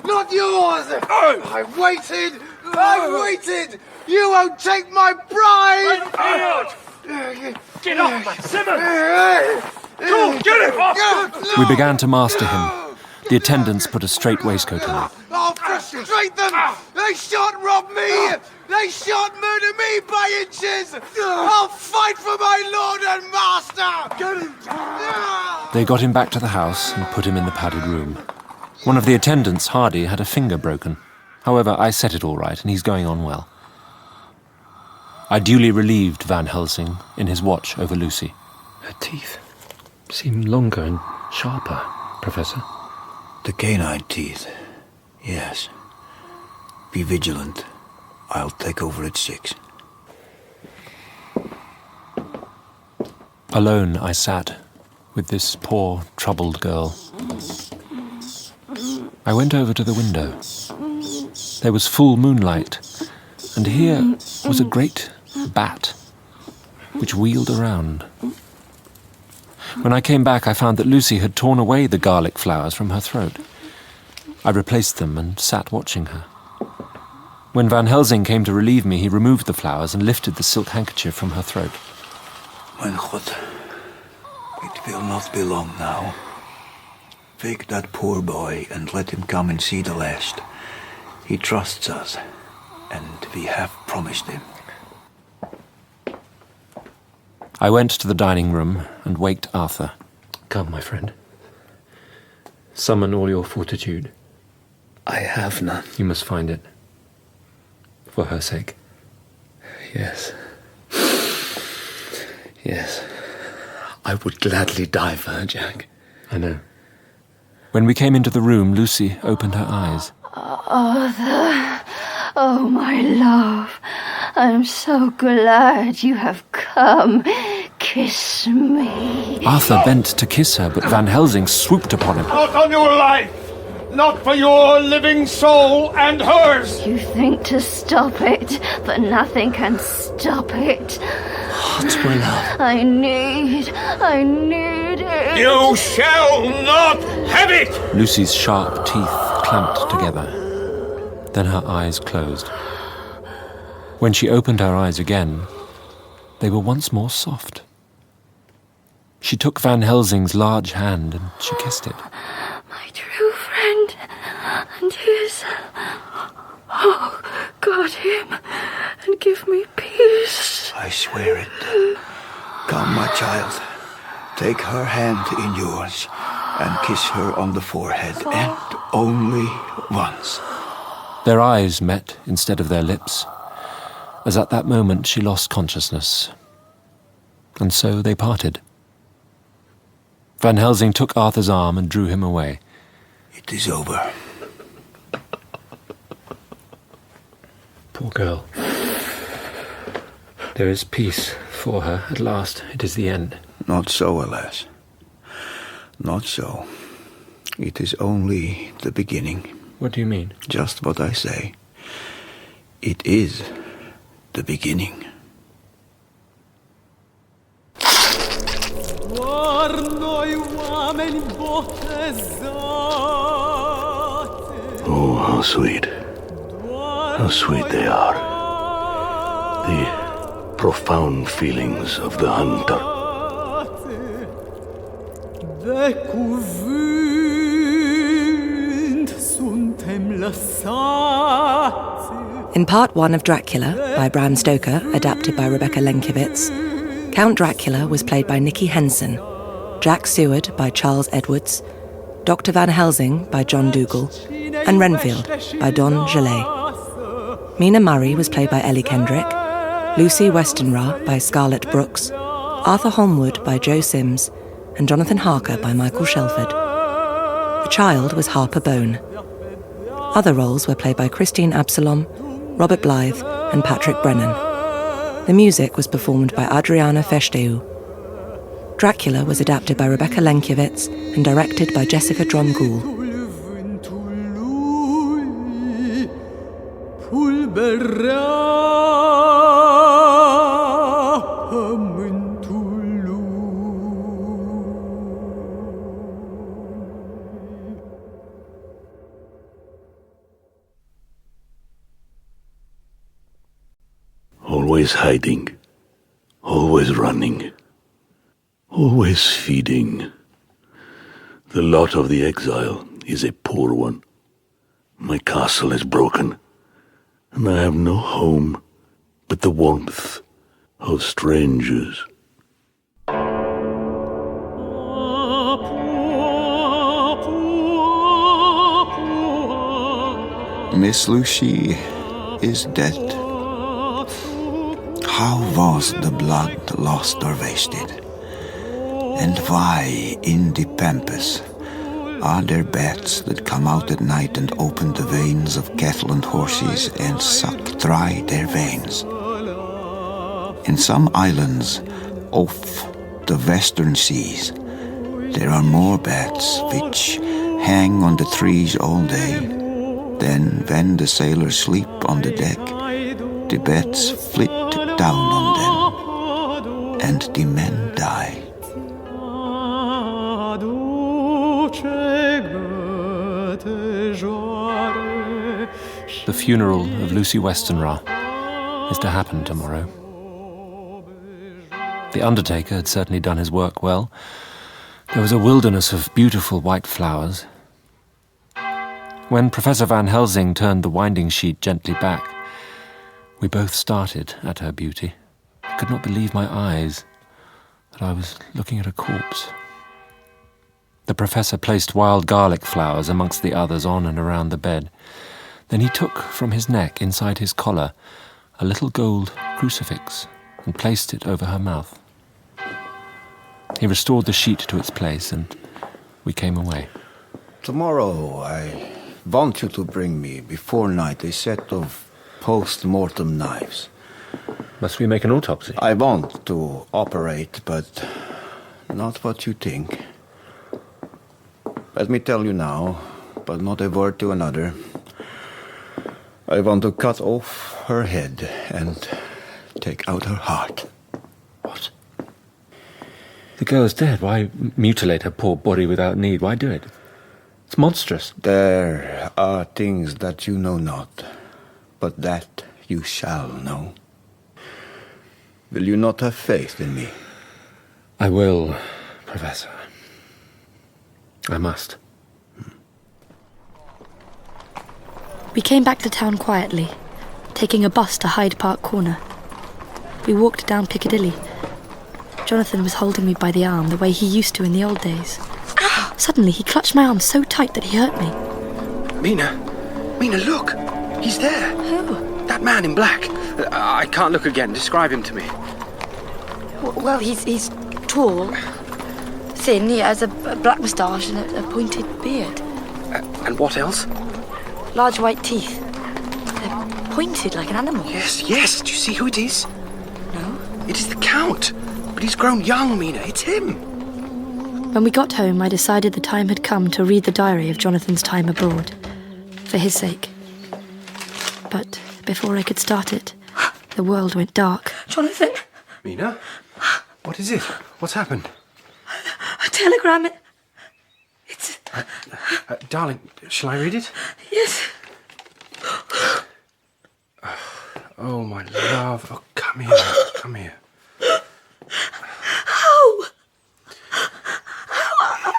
Not yours! I've waited! I've waited! You won't take my bride! Renfield! Get off, man! Simmons! Go, get him off! We began to master him. The attendants put a straight waistcoat on him. I'll frustrate them! They shan't rob me! They shan't murder me by inches! I'll fight for my lord and master! Get him! They got him back to the house and put him in the padded room. One of the attendants, Hardy, had a finger broken. However, I set it all right, and he's going on well. I duly relieved Van Helsing in his watch over Lucy. Her teeth seem longer and sharper, Professor. The canine teeth, yes. Be vigilant. I'll take over at 6. Alone I sat with this poor, troubled girl. I went over to the window. There was full moonlight, and here was a great bat, which wheeled around. When I came back, I found that Lucy had torn away the garlic flowers from her throat. I replaced them and sat watching her. When Van Helsing came to relieve me, he removed the flowers and lifted the silk handkerchief from her throat. Mein Gott, it will not be long now. Take that poor boy and let him come and see the last. He trusts us, and we have promised him. I went to the dining room and waked Arthur. Come, my friend. Summon all your fortitude. I have none. You must find it. For her sake. Yes. Yes. I would gladly die for her, Jack. I know. When we came into the room, Lucy opened her eyes. Arthur, oh my love, I'm so glad you have come. Kiss me. Arthur bent to kiss her, but Van Helsing swooped upon him. Not on your life! Not for your living soul and hers! You think to stop it, but nothing can stop it. What, my love? I need it. You shall not have it! Lucy's sharp teeth clamped together. Then her eyes closed. When she opened her eyes again, they were once more soft. She took Van Helsing's large hand and she kissed it. My true friend and his. Oh, guard him and give me peace. I swear it. Come, my child. Take her hand in yours. and kiss her on the forehead, and only once. Their eyes met instead of their lips, as at that moment she lost consciousness. And so they parted. Van Helsing took Arthur's arm and drew him away. It is over. Poor girl. There is peace for her at last. It is the end. Not so, alas. Not so. It is only the beginning. What do you mean? Just what I say. It is the beginning. Oh, how sweet. How sweet they are. The profound feelings of the hunter. In Part 1 of Dracula, by Bram Stoker, adapted by Rebecca Lenkiewicz, Count Dracula was played by Nicky Henson, Jack Seward by Charles Edwards, Dr. Van Helsing by John Dougall, and Renfield by Don Gilet. Mina Murray was played by Ellie Kendrick, Lucy Westenra by Scarlett Brookes, Arthur Holmwood by Joe Sims, and Jonathan Harker by Michael Shelford. The child was Harper Bone. Other roles were played by Christine Absalom, Robert Blythe, and Patrick Brennan. The music was performed by Adriana Festeu. Dracula was adapted by Rebecca Lenkiewicz and directed by Jessica Dromgoole. Always hiding, always running, always feeding. The lot of the exile is a poor one. My castle is broken, and I have no home but the warmth of strangers. Miss Lucy is dead. How was the blood lost or wasted? And why in the pampas are there bats that come out at night and open the veins of cattle and horses and suck dry their veins? In some islands off the western seas, there are more bats which hang on the trees all day. Then when the sailors sleep on the deck, the bats flit down on them, and the men die. The funeral of Lucy Westenra is to happen tomorrow. The undertaker had certainly done his work well. There was a wilderness of beautiful white flowers. When Professor Van Helsing turned the winding sheet gently back, we both started at her beauty. I could not believe my eyes, that I was looking at a corpse. The professor placed wild garlic flowers amongst the others on and around the bed. Then he took from his neck, inside his collar, a little gold crucifix and placed it over her mouth. He restored the sheet to its place, and we came away. Tomorrow I want you to bring me, before night, a set of post-mortem knives. Must we make an autopsy? I want to operate, but not what you think. Let me tell you now, but not a word to another. I want to cut off her head and take out her heart. What? The girl's dead. Why mutilate her poor body without need? Why do it? It's monstrous. There are things that you know not, but that you shall know. Will you not have faith in me? I will, Professor. I must. We came back to town quietly, taking a bus to Hyde Park Corner. We walked down Piccadilly. Jonathan was holding me by the arm the way he used to in the old days. Ow! Suddenly, he clutched my arm so tight that he hurt me. Mina, look! He's there! Who? That man in black. I can't look again. Describe him to me. Well, he's tall, thin, he has a black moustache and a pointed beard. And what else? Large white teeth. They're pointed like an animal. Yes. Do you see who it is? No. It is the Count. But he's grown young, Mina. It's him. When we got home, I decided the time had come to read the diary of Jonathan's time abroad. For his sake. But before I could start it, the world went dark. Jonathan? Mina? What is it? What's happened? A telegram. It's... Darling, shall I read it? Yes. Oh, my love. Oh, come here. How?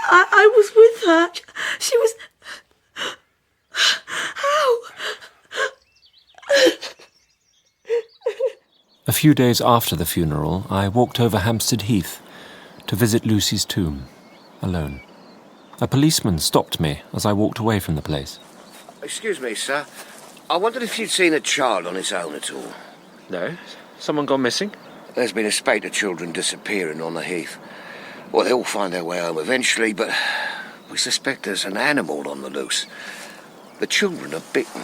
I was with her. She was... How? A few days after the funeral, I walked over Hampstead Heath to visit Lucy's tomb, alone. A policeman stopped me as I walked away from the place. Excuse me, sir. I wondered if you'd seen a child on its own at all. No? Someone gone missing? There's been a spate of children disappearing on the heath. Well, they'll find their way home eventually, but we suspect there's an animal on the loose. The children are bitten.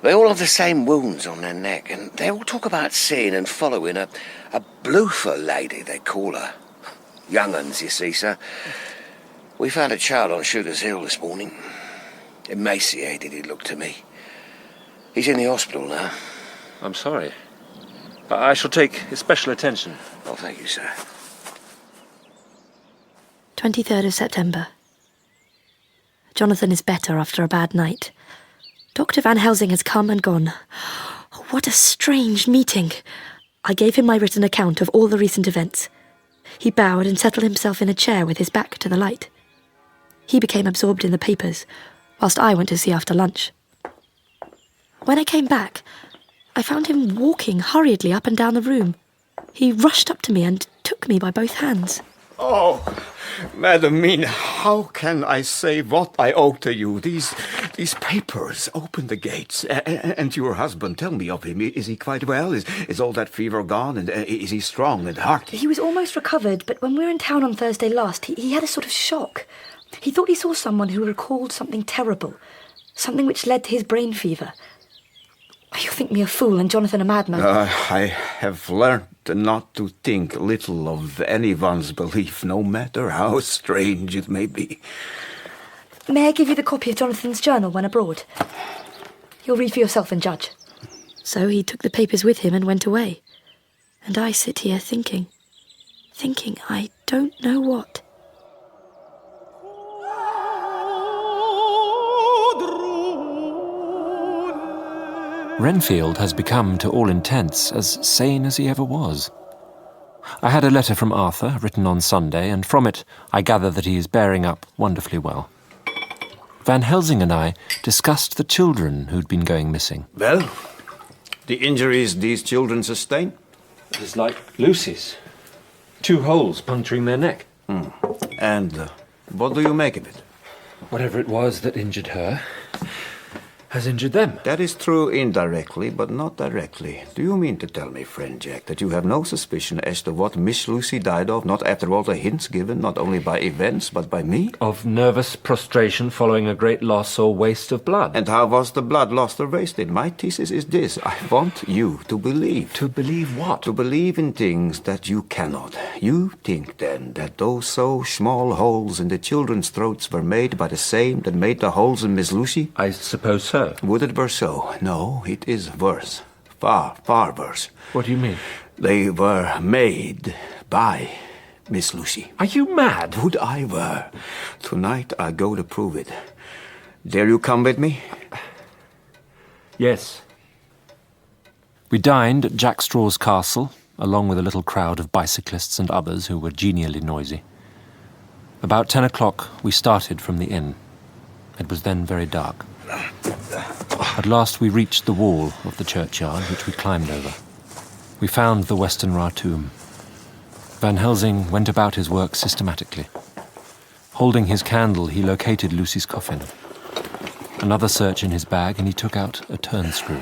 They all have the same wounds on their neck, and they all talk about seeing and following a bloofer lady, they call her. Young uns, you see, sir. We found a child on Shooter's Hill this morning. Emaciated, he looked to me. He's in the hospital now. I'm sorry. I shall take special attention. Oh, thank you, sir. 23rd of September. Jonathan is better after a bad night. Dr. Van Helsing has come and gone. Oh, what a strange meeting. I gave him my written account of all the recent events. He bowed and settled himself in a chair with his back to the light. He became absorbed in the papers, whilst I went to see after lunch. When I came back, I found him walking hurriedly up and down the room. He rushed up to me and took me by both hands. Oh, Madam Mina, how can I say what I owe to you? These papers, open the gates. And your husband, tell me of him. Is he quite well? Is all that fever gone? And is he strong and hearty? He was almost recovered, but when we were in town on Thursday last, he had a sort of shock. He thought he saw someone who recalled something terrible, something which led to his brain fever. You think me a fool and Jonathan a madman. I have learned not to think little of anyone's belief, no matter how strange it may be. May I give you the copy of Jonathan's journal when abroad? You'll read for yourself and judge. So he took the papers with him and went away. And I sit here thinking I don't know what. Renfield has become, to all intents, as sane as he ever was. I had a letter from Arthur, written on Sunday, and from it I gather that he is bearing up wonderfully well. Van Helsing and I discussed the children who'd been going missing. Well, the injuries these children sustained? It's like Lucy's. 2 holes puncturing their neck. And what do you make of it? Whatever it was that injured her has injured them. That is true indirectly, but not directly. Do you mean to tell me, friend Jack, that you have no suspicion as to what Miss Lucy died of, not after all the hints given, not only by events, but by me? Of nervous prostration following a great loss or waste of blood. And how was the blood lost or wasted? My thesis is this. I want you to believe. To believe what? To believe in things that you cannot. You think, then, that those so small holes in the children's throats were made by the same that made the holes in Miss Lucy? I suppose so. Would it were so? No, it is worse. Far, far worse. What do you mean? They were made by Miss Lucy. Are you mad? Would I were. Tonight I go to prove it. Dare you come with me? Yes. We dined at Jack Straw's castle, along with a little crowd of bicyclists and others who were genially noisy. About 10 o'clock we started from the inn. It was then very dark. At last we reached the wall of the churchyard, which we climbed over. We found the Westenra tomb. Van Helsing went about his work systematically. Holding his candle, he located Lucy's coffin. Another search in his bag, and he took out a turn screw.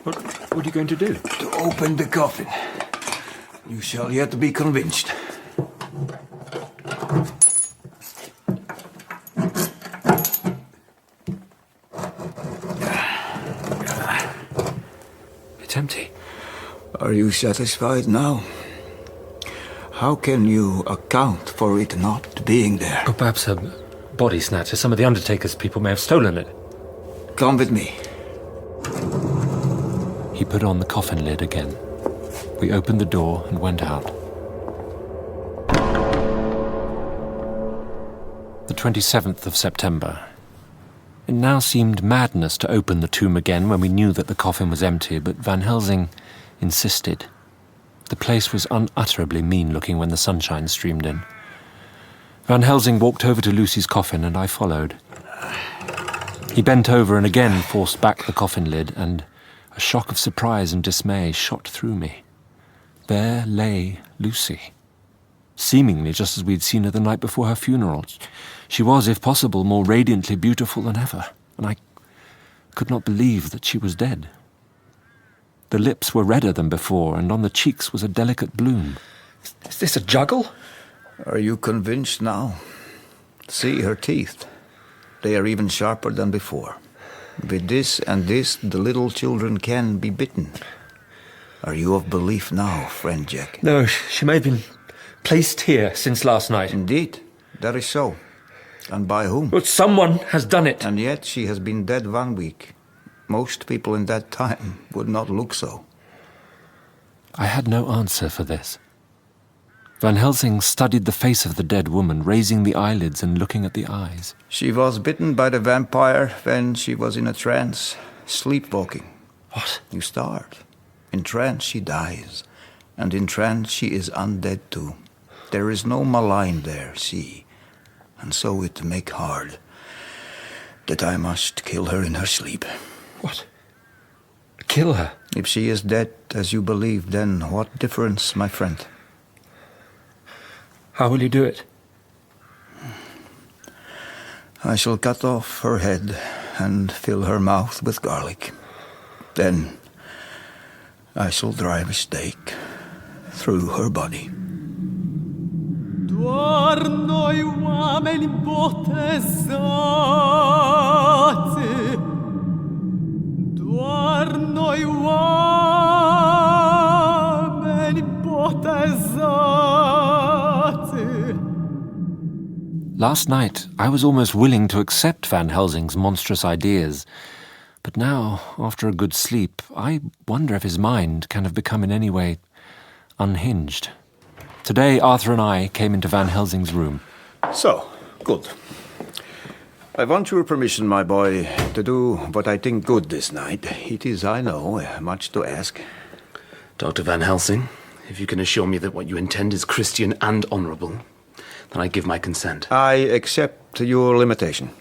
What are you going to do? To open the coffin. You shall yet be convinced. It's empty. Are you satisfied now? How can you account for it not being there? Oh, perhaps a body snatcher. Some of the Undertaker's people may have stolen it. Come with me. He put on the coffin lid again. We opened the door and went out. The 27th of September. It now seemed madness to open the tomb again when we knew that the coffin was empty, but Van Helsing insisted. The place was unutterably mean-looking when the sunshine streamed in. Van Helsing walked over to Lucy's coffin, and I followed. He bent over and again forced back the coffin lid, and a shock of surprise and dismay shot through me. There lay Lucy, seemingly just as we'd seen her the night before her funeral. She was, if possible, more radiantly beautiful than ever, and I could not believe that she was dead. The lips were redder than before, and on the cheeks was a delicate bloom. Is this a juggle? Are you convinced now? See her teeth. They are even sharper than before. With this and this, the little children can be bitten. Are you of belief now, friend Jack? No, she may have been placed here since last night. Indeed, that is so. And by whom? But someone has done it. And yet she has been dead 1 week. Most people in that time would not look so. I had no answer for this. Van Helsing studied the face of the dead woman, raising the eyelids and looking at the eyes. She was bitten by the vampire when she was in a trance, sleepwalking. What? You start. In trance she dies, and in trance she is undead too. There is no malign there, see, and so it make hard that I must kill her in her sleep. What? Kill her? If she is dead, as you believe, then what difference, my friend? How will you do it? I shall cut off her head and fill her mouth with garlic. Then I shall drive a stake through her body. Last night, I was almost willing to accept Van Helsing's monstrous ideas. But now, after a good sleep, I wonder if his mind can have become in any way unhinged. Today, Arthur and I came into Van Helsing's room. So, good. I want your permission, my boy, to do what I think good this night. It is, I know, much to ask. Dr. Van Helsing, if you can assure me that what you intend is Christian and honourable, then I give my consent. I accept your limitation.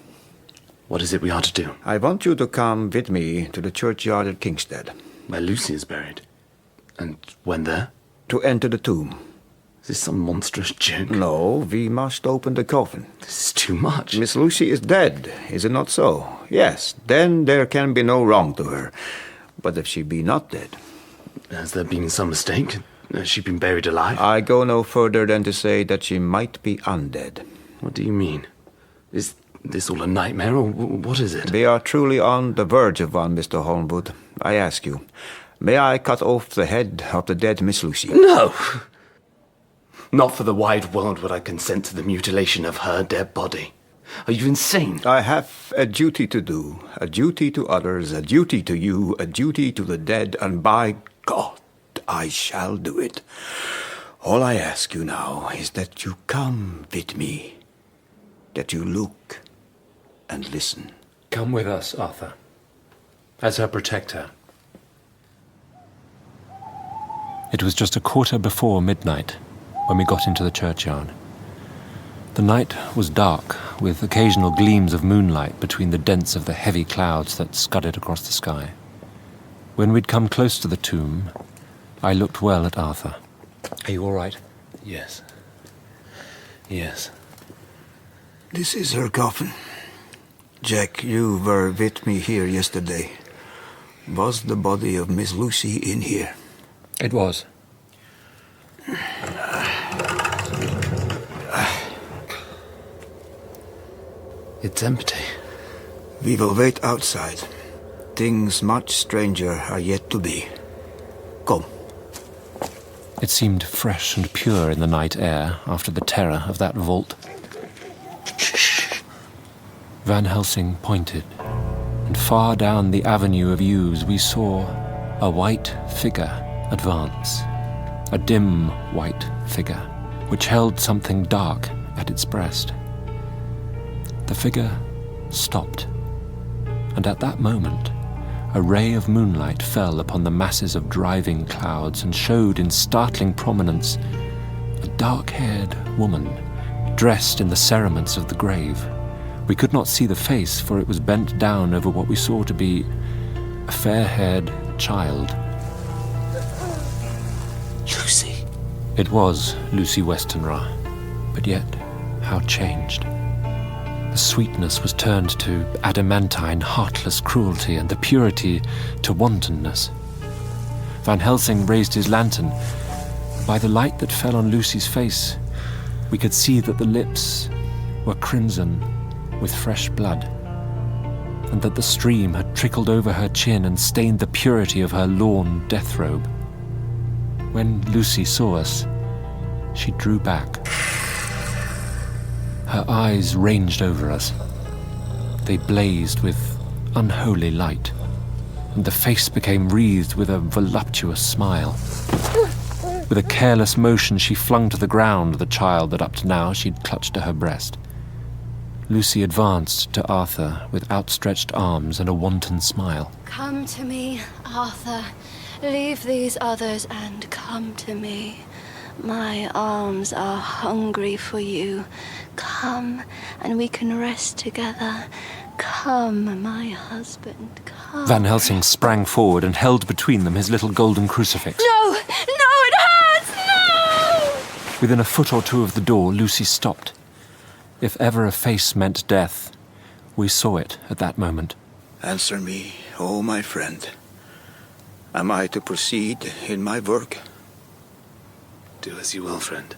What is it we are to do? I want you to come with me to the churchyard at Kingstead. Where Lucy is buried. And when there? To enter the tomb. Is this some monstrous joke? No, we must open the coffin. This is too much. Miss Lucy is dead, is it not so? Yes, then there can be no wrong to her. But if she be not dead... Has there been some mistake? Has she been buried alive? I go no further than to say that she might be undead. What do you mean? Is this all a nightmare, or what is it? We are truly on the verge of one, Mr. Holmwood. I ask you, may I cut off the head of the dead Miss Lucy? No! Not for the wide world would I consent to the mutilation of her dead body. Are you insane? I have a duty to do, a duty to others, a duty to you, a duty to the dead, and by God, I shall do it. All I ask you now is that you come with me, that you look and listen. Come with us, Arthur, as her protector. It was just 1:15 midnight when we got into the churchyard. The night was dark, with occasional gleams of moonlight between the dents of the heavy clouds that scudded across the sky. When we'd come close to the tomb, I looked well at Arthur. Are you all right? Yes. Yes. This is her coffin. Jack, you were with me here yesterday. Was the body of Miss Lucy in here? It was. It's empty. We will wait outside. Things much stranger are yet to be. Come. It seemed fresh and pure in the night air after the terror of that vault. Van Helsing pointed, and far down the avenue of yews we saw a white figure advance, a dim white figure, which held something dark at its breast. The figure stopped, and at that moment a ray of moonlight fell upon the masses of driving clouds and showed in startling prominence a dark-haired woman dressed in the cerements of the grave. We could not see the face, for it was bent down over what we saw to be a fair-haired child. Lucy. It was Lucy Westenra, but yet how changed. The sweetness was turned to adamantine, heartless cruelty, and the purity to wantonness. Van Helsing raised his lantern. By the light that fell on Lucy's face, we could see that the lips were crimson with fresh blood, and that the stream had trickled over her chin and stained the purity of her lawn death robe. When Lucy saw us, she drew back. Her eyes ranged over us. They blazed with unholy light, and the face became wreathed with a voluptuous smile. With a careless motion, she flung to the ground the child that up to now she'd clutched to her breast. Lucy advanced to Arthur with outstretched arms and a wanton smile. Come to me, Arthur. Leave these others and come to me. My arms are hungry for you. Come, and we can rest together. Come, my husband, come. Van Helsing sprang forward and held between them his little golden crucifix. No! No, it hurts! No! Within a foot or two of the door, Lucy stopped. If ever a face meant death, we saw it at that moment. Answer me, oh my friend. Am I to proceed in my work? Do as you will, friend.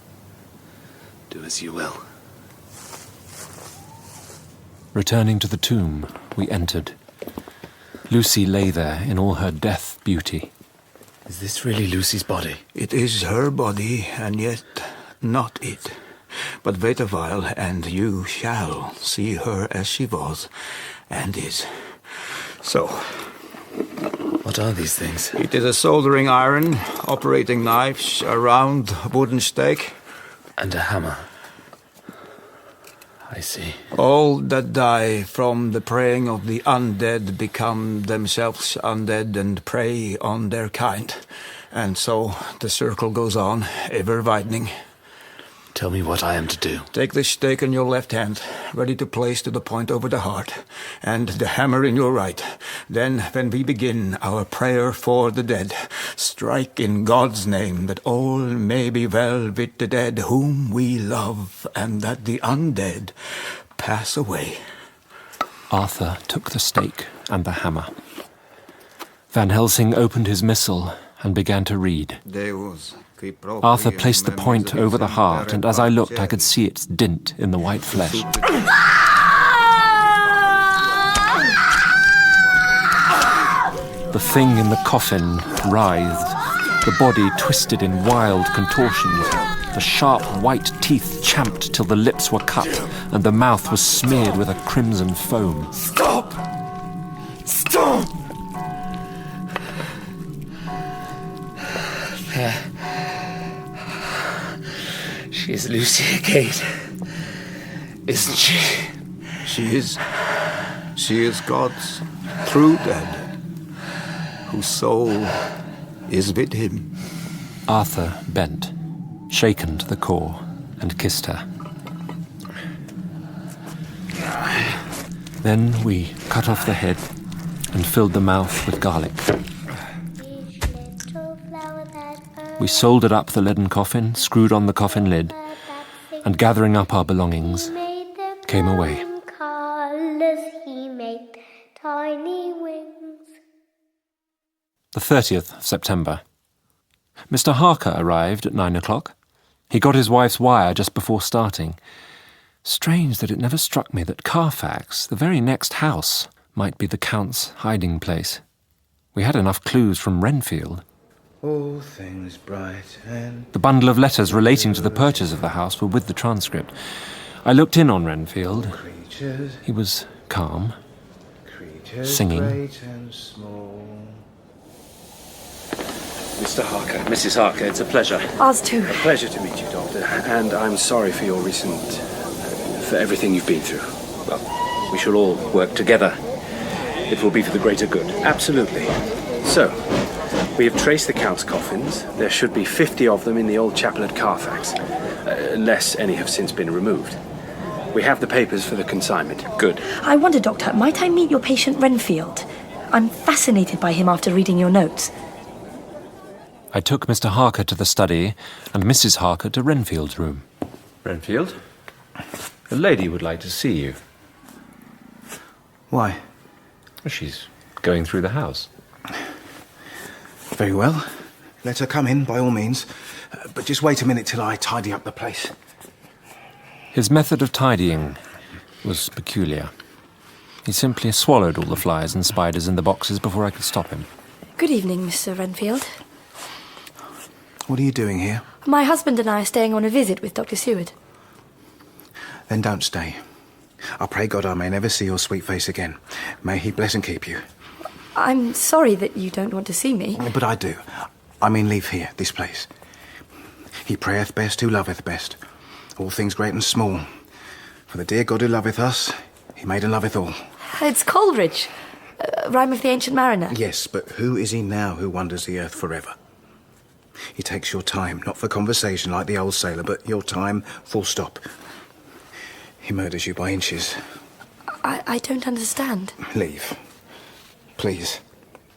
Do as you will. Returning to the tomb, we entered. Lucy lay there in all her death beauty. Is this really Lucy's body? It is her body, and yet not it. But wait a while, and you shall see her as she was, and is. So. What are these things? It is a soldering iron, operating knives, a round wooden stake. And a hammer. I see. All that die from the preying of the undead become themselves undead and prey on their kind. And so the circle goes on, ever widening. Tell me what I am to do. Take the stake in your left hand, ready to place to the point over the heart, and the hammer in your right. Then, when we begin our prayer for the dead, strike in God's name that all may be well with the dead whom we love, and that the undead pass away. Arthur took the stake and the hammer. Van Helsing opened his missal and began to read. Arthur placed the point over the heart, and as I looked, I could see its dint in the white flesh. The thing in the coffin writhed, the body twisted in wild contortions. The sharp white teeth champed till the lips were cut, and the mouth was smeared with a crimson foam. Stop! Stop! She is Lucy again, isn't she? She is. She is God's true dead, whose soul is with him. Arthur bent, shaken to the core, and kissed her. Then we cut off the head and filled the mouth with garlic. We soldered up the leaden coffin, screwed on the coffin lid, and gathering up our belongings, came away. Colours he made tiny wings. The 30th of September. Mr. Harker arrived at 9 o'clock. He got his wife's wire just before starting. Strange that it never struck me that Carfax, the very next house, might be the Count's hiding place. We had enough clues from Renfield. All things bright and... The bundle of letters relating to the purchase of the house were with the transcript. I looked in on Renfield. He was calm, singing. Great and small. Mr. Harker, Mrs. Harker, it's a pleasure. Ours too. A pleasure to meet you, Doctor. And I'm sorry for your for everything you've been through. Well, we shall all work together. It will be for the greater good. Absolutely. So, we have traced the Count's coffins. There should be 50 of them in the old chapel at Carfax, unless any have since been removed. We have the papers for the consignment. Good. I wonder, Doctor, might I meet your patient Renfield? I'm fascinated by him after reading your notes. I took Mr. Harker to the study and Mrs. Harker to Renfield's room. Renfield, a lady would like to see you. Why? She's going through the house. Very well. Let her come in, by all means. But just wait a minute till I tidy up the place. His method of tidying was peculiar. He simply swallowed all the flies and spiders in the boxes before I could stop him. Good evening, Mr. Renfield. What are you doing here? My husband and I are staying on a visit with Dr. Seward. Then don't stay. I pray God I may never see your sweet face again. May he bless and keep you. I'm sorry that you don't want to see me. But I do. I mean leave here, this place. He prayeth best who loveth best. All things great and small. For the dear God who loveth us, he made and loveth all. It's Coleridge, rhyme of the Ancient Mariner. Yes, but who is he now who wanders the earth forever? He takes your time, not for conversation like the old sailor, but your time, full stop. He murders you by inches. I don't understand. Leave. Please,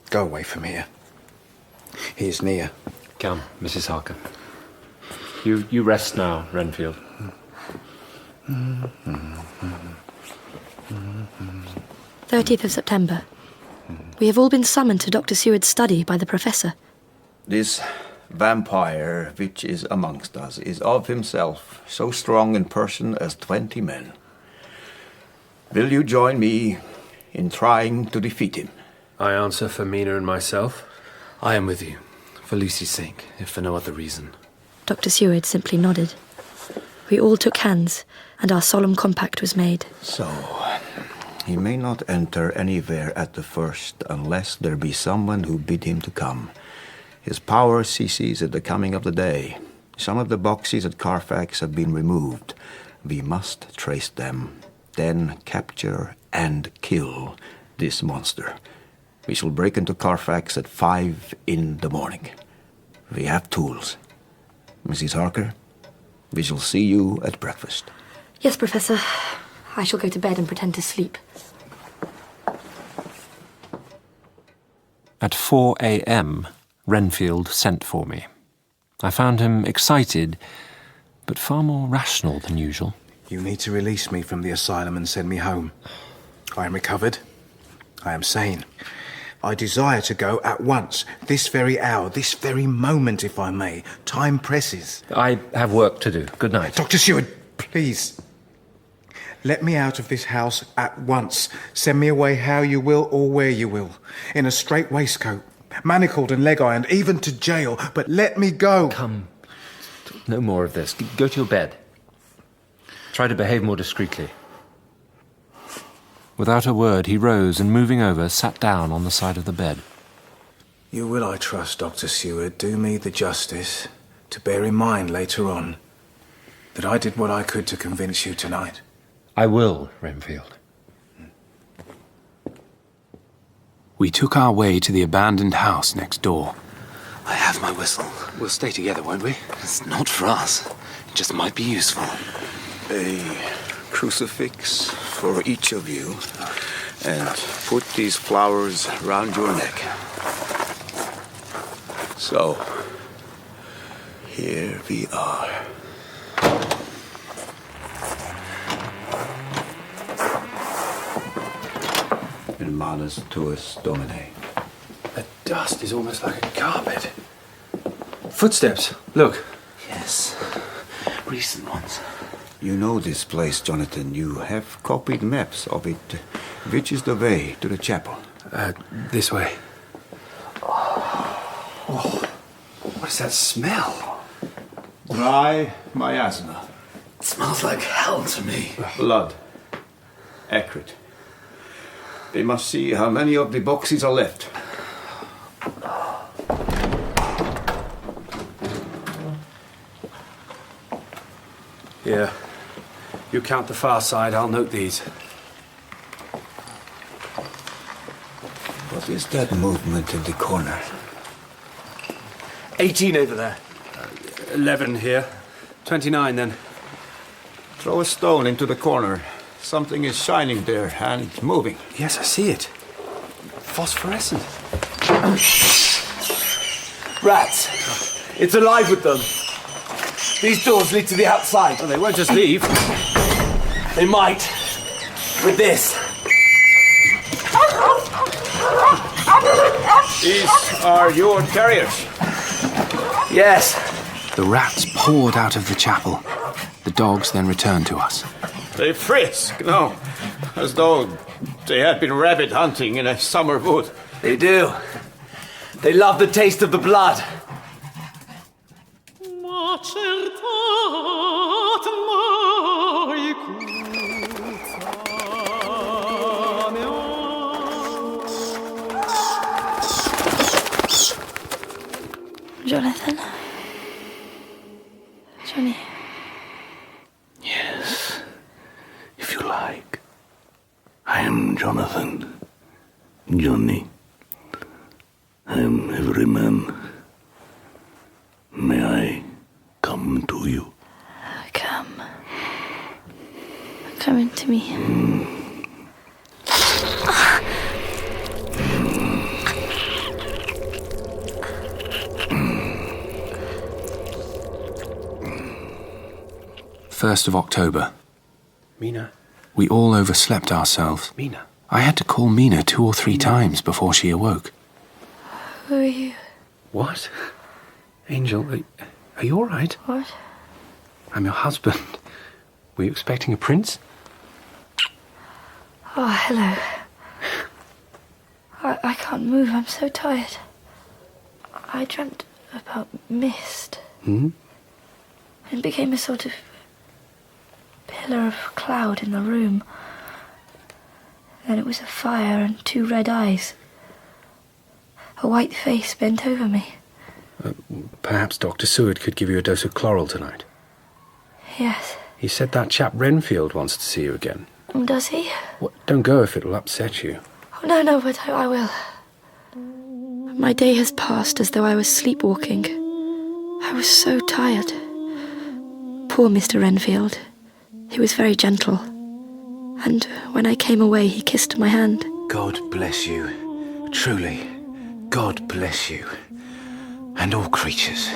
go away from here. He is near. Come, Mrs. Harker. You rest now, Renfield. 30th of September. We have all been summoned to Dr. Seward's study by the Professor. This vampire which is amongst us is of himself so strong in person as 20 men. Will you join me in trying to defeat him? I answer for Mina and myself. I am with you, for Lucy's sake, if for no other reason. Dr. Seward simply nodded. We all took hands, and our solemn compact was made. So, he may not enter anywhere at the first unless there be someone who bid him to come. His power ceases at the coming of the day. Some of the boxes at Carfax have been removed. We must trace them, then capture and kill this monster. We shall break into Carfax at 5 in the morning. We have tools. Mrs. Harker, we shall see you at breakfast. Yes, Professor. I shall go to bed and pretend to sleep. At 4 a.m., Renfield sent for me. I found him excited, but far more rational than usual. You need to release me from the asylum and send me home. I am recovered. I am sane. I desire to go at once, this very hour, this very moment, if I may. Time presses. I have work to do. Good night. Dr. Seward, please. Let me out of this house at once. Send me away how you will or where you will. In a straight waistcoat, manacled and leg-ironed, even to jail. But let me go. Come. No more of this. Go to your bed. Try to behave more discreetly. Without a word, he rose and, moving over, sat down on the side of the bed. You will, I trust, Dr. Seward, do me the justice to bear in mind later on that I did what I could to convince you tonight. I will, Renfield. We took our way to the abandoned house next door. I have my whistle. We'll stay together, won't we? It's not for us. It just might be useful. A crucifix for each of you, and put these flowers round your neck. So, here we are. manus tuus, Domine. The dust is almost like a carpet. Footsteps. Look. Yes. Recent ones. You know this place, Jonathan. You have copied maps of it. Which is the way to the chapel? This way. Oh. What is that smell? Dry miasma. It smells like hell to me. Blood. Accurate. They must see how many of the boxes are left. Here. You count the far side, I'll note these. What is that movement in the corner? 18 over there. 11 here. 29 then. Throw a stone into the corner. Something is shining there and it's moving. Yes, I see it. Phosphorescent. Rats. It's alive with them. These doors lead to the outside. Well, they won't just leave. They might. With this. These are your carriers. Yes. The rats poured out of the chapel. The dogs then returned to us. They frisk, no, as though they had been rabbit hunting in a summer wood. They do. They love the taste of the blood. Jonathan? Johnny? Yes, if you like. I am Jonathan. Johnny. I am every man. May I come to you? Come. Come into me. First of October. Mina. We all overslept ourselves. Mina. I had to call Mina 2 or 3 times before she awoke. Who are you? What? Angel, are you all right? What? I'm your husband. Were you expecting a prince? Oh, hello. I can't move, I'm so tired. I dreamt about mist. Hmm? It became a sort of pillar of cloud in the room. Then it was a fire and 2 red eyes. A white face bent over me. Perhaps Dr. Seward could give you a dose of chloral tonight. Yes. He said that chap Renfield wants to see you again. Does he? What? Don't go if it'll upset you. Oh, no, but I will. My day has passed as though I was sleepwalking. I was so tired. Poor Mr. Renfield. He was very gentle. And when I came away, he kissed my hand. God bless you. Truly, God bless you. And all creatures.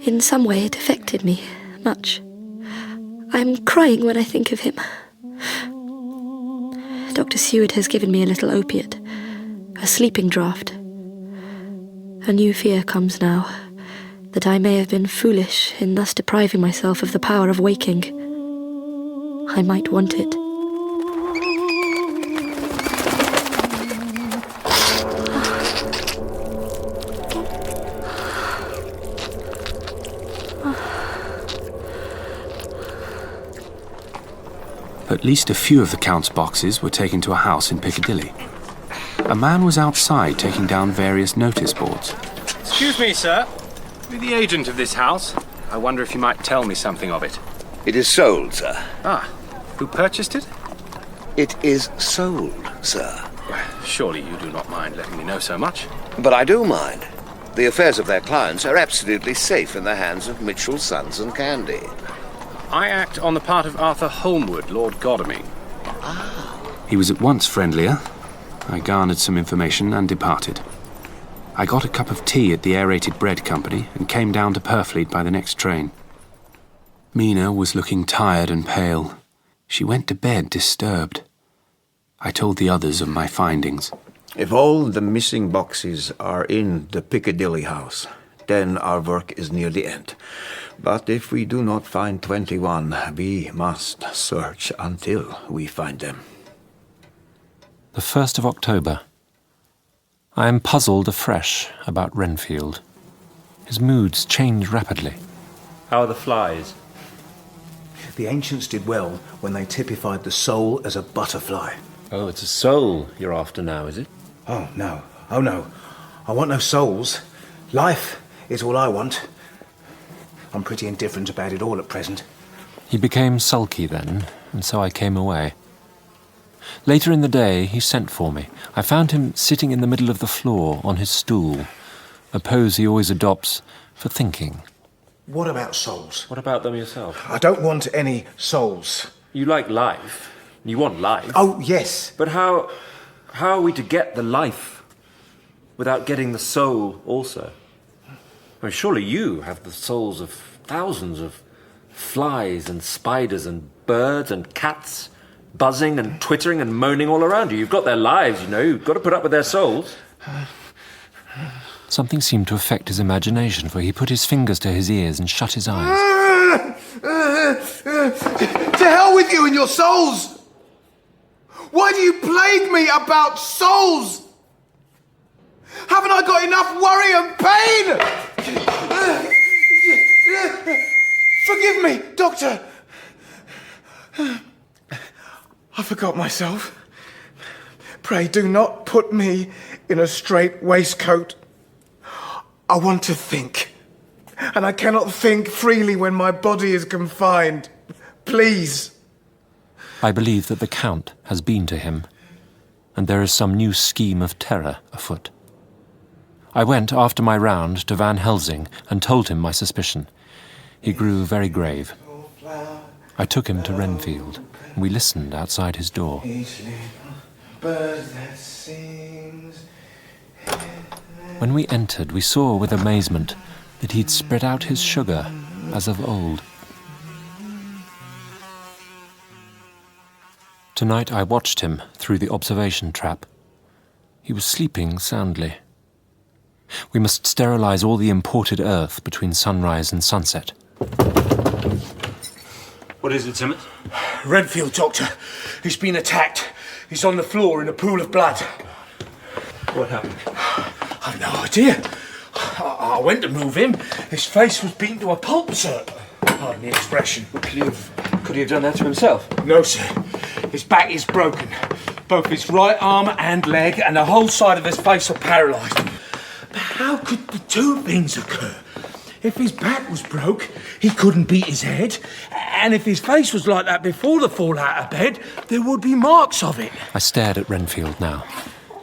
In some way, it affected me much. I'm crying when I think of him. Dr. Seward has given me a little opiate, a sleeping draught. A new fear comes now, that I may have been foolish in thus depriving myself of the power of waking. I might want it. At least a few of the Count's boxes were taken to a house in Piccadilly. A man was outside taking down various notice boards. Excuse me, sir. You're the agent of this house. I wonder if you might tell me something of it. It is sold, sir. Ah, who purchased it? It is sold, sir. Surely you do not mind letting me know so much. But I do mind. The affairs of their clients are absolutely safe in the hands of Mitchell, Sons and Candy. I act on the part of Arthur Holmwood, Lord Godalming. He was at once friendlier. I garnered some information and departed. I got a cup of tea at the Aerated Bread Company and came down to Purfleet by the next train. Mina was looking tired and pale. She went to bed disturbed. I told the others of my findings. If all the missing boxes are in the Piccadilly house, then our work is near the end. But if we do not find 21, we must search until we find them. The 1st of October. I am puzzled afresh about Renfield. His moods change rapidly. How are the flies? The ancients did well when they typified the soul as a butterfly. Oh, it's a soul you're after now, is it? Oh, no. Oh, no. I want no souls. Life is all I want. I'm pretty indifferent about it all at present. He became sulky then, and so I came away. Later in the day, he sent for me. I found him sitting in the middle of the floor on his stool, a pose he always adopts for thinking. What about souls? What about them yourself? I don't want any souls. You like life. You want life. Oh, yes. But how are we to get the life without getting the soul also? I mean, surely you have the souls of thousands of flies and spiders and birds and cats buzzing and twittering and moaning all around you. You've got their lives, you know. You've got to put up with their souls. Something seemed to affect his imagination, for he put his fingers to his ears and shut his eyes. To hell with you and your souls! Why do you plague me about souls? Haven't I got enough worry and pain? Forgive me, Doctor. I forgot myself. Pray do not put me in a strait waistcoat. I want to think, and I cannot think freely when my body is confined. Please. I believe that the Count has been to him, and there is some new scheme of terror afoot. I went after my round to Van Helsing and told him my suspicion. He grew very grave. I took him to Renfield, and we listened outside his door. When we entered, we saw with amazement that he'd spread out his sugar as of old. Tonight I watched him through the observation trap. He was sleeping soundly. We must sterilize all the imported earth between sunrise and sunset. What is it, Simmons? Renfield, Doctor. He's been attacked. He's on the floor in a pool of blood. What happened? I've no idea. I went to move him. His face was beaten to a pulp, sir. Pardon the expression. Could he have done that to himself? No, sir. His back is broken. Both his right arm and leg, and the whole side of his face are paralysed. But how could the two things occur? If his back was broke, he couldn't beat his head. And if his face was like that before the fall out of bed, there would be marks of it. I stared at Renfield now.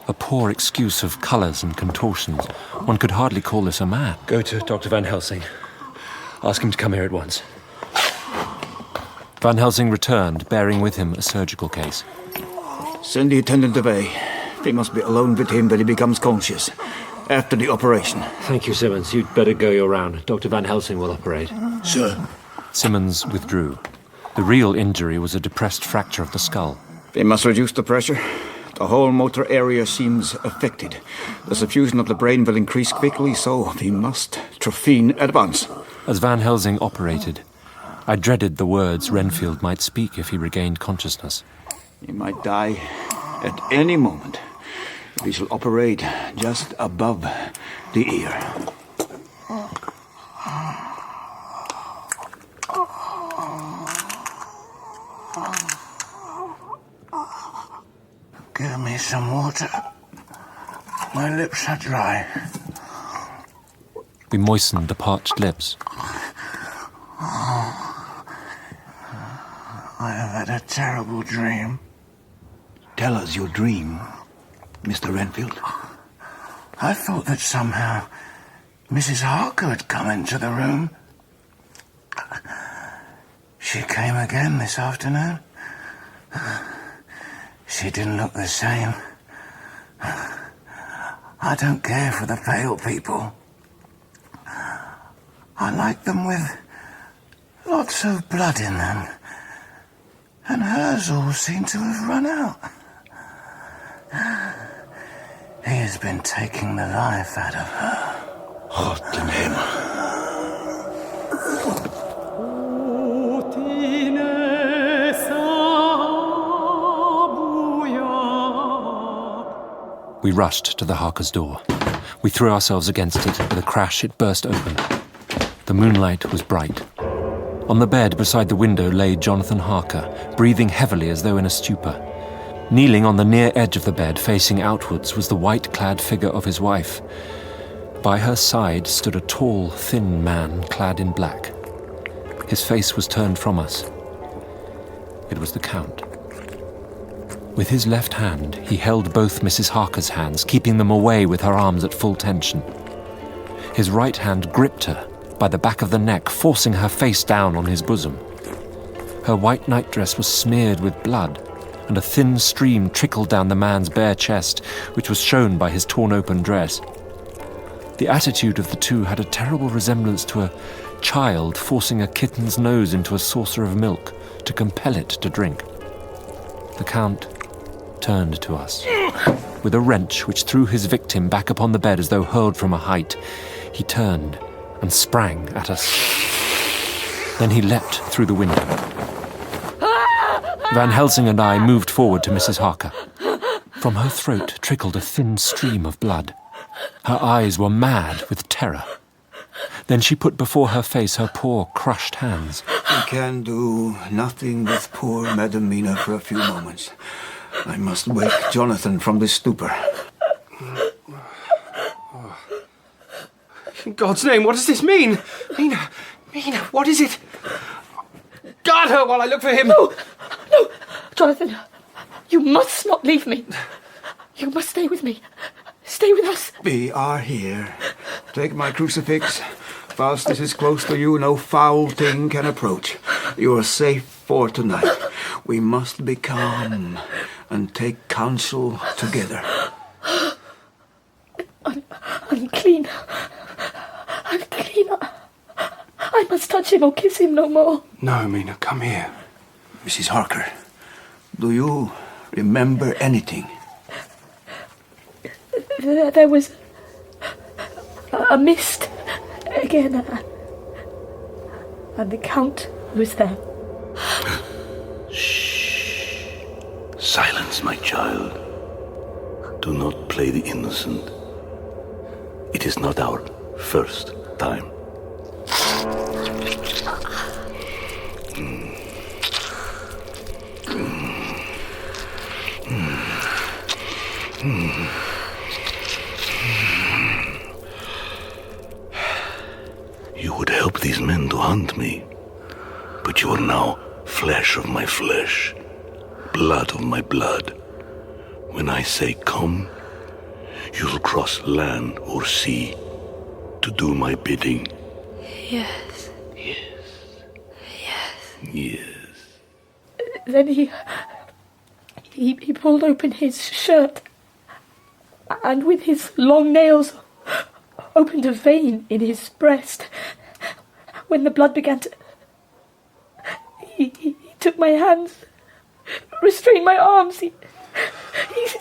A poor excuse of colours and contortions. One could hardly call this a man. Go to Dr. Van Helsing. Ask him to come here at once. Van Helsing returned, bearing with him a surgical case. Send the attendant away. We must be alone with him when he becomes conscious. After the operation. Thank you, Simmons. You'd better go your round. Dr. Van Helsing will operate. Sir. Simmons withdrew. The real injury was a depressed fracture of the skull. We must reduce the pressure. The whole motor area seems affected. The suffusion of the brain will increase quickly, so we must trophine at once. As Van Helsing operated, I dreaded the words Renfield might speak if he regained consciousness. He might die at any moment. We shall operate just above the ear. Give me some water. My lips are dry. We moistened the parched lips. I have had a terrible dream. Tell us your dream, Mr. Renfield. I thought that somehow Mrs. Harker had come into the room. She came again this afternoon. She didn't look the same. I don't care for the pale people. I like them with lots of blood in them. And hers all seem to have run out. He has been taking the life out of her. Gott in Himmel. We rushed to the Harker's door. We threw ourselves against it. With a crash, it burst open. The moonlight was bright. On the bed beside the window lay Jonathan Harker, breathing heavily as though in a stupor. Kneeling on the near edge of the bed, facing outwards, was the white-clad figure of his wife. By her side stood a tall, thin man clad in black. His face was turned from us. It was the Count. With his left hand, he held both Mrs. Harker's hands, keeping them away with her arms at full tension. His right hand gripped her by the back of the neck, forcing her face down on his bosom. Her white nightdress was smeared with blood, and a thin stream trickled down the man's bare chest, which was shown by his torn-open dress. The attitude of the two had a terrible resemblance to a child forcing a kitten's nose into a saucer of milk to compel it to drink. The Count turned to us. With a wrench which threw his victim back upon the bed as though hurled from a height, he turned and sprang at us. Then he leapt through the window. Van Helsing and I moved forward to Mrs. Harker. From her throat trickled a thin stream of blood. Her eyes were mad with terror. Then she put before her face her poor, crushed hands. I can do nothing with poor Madam Mina for a few moments. I must wake Jonathan from this stupor. In God's name, what does this mean? Mina, what is it? Guard her while I look for him. No, Jonathan, you must not leave me. You must stay with me. Stay with us. We are here. Take my crucifix. Whilst this is close to you, no foul thing can approach. You are safe for tonight. We must be calm and take counsel together. I'm clean. I'm clean. I must touch him or kiss him no more. No, Mina, come here. Mrs. Harker, do you remember anything? There was a mist again, and the Count was there. Shh. Silence, my child. Do not play the innocent. It is not our first time. You would help these men to hunt me, but you are now flesh of my flesh, blood of my blood. When I say come, you'll cross land or sea to do my bidding. Yes. Yes. Yes. Yes. Then he pulled open his shirt, and with his long nails opened a vein in his breast. When the blood began to... He took my hands, restrained my arms, he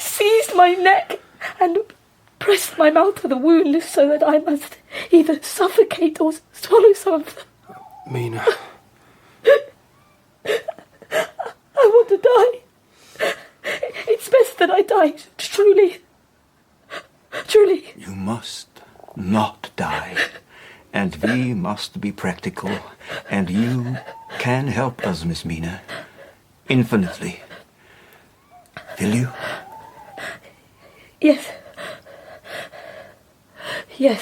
seized my neck and pressed my mouth to the wound so that I must either suffocate or swallow some of them. Mina. I want to die. It's best that I die, truly. Truly. You must not die. And we must be practical. And you can help us, Miss Mina. Infinitely. Will you? Yes. Yes.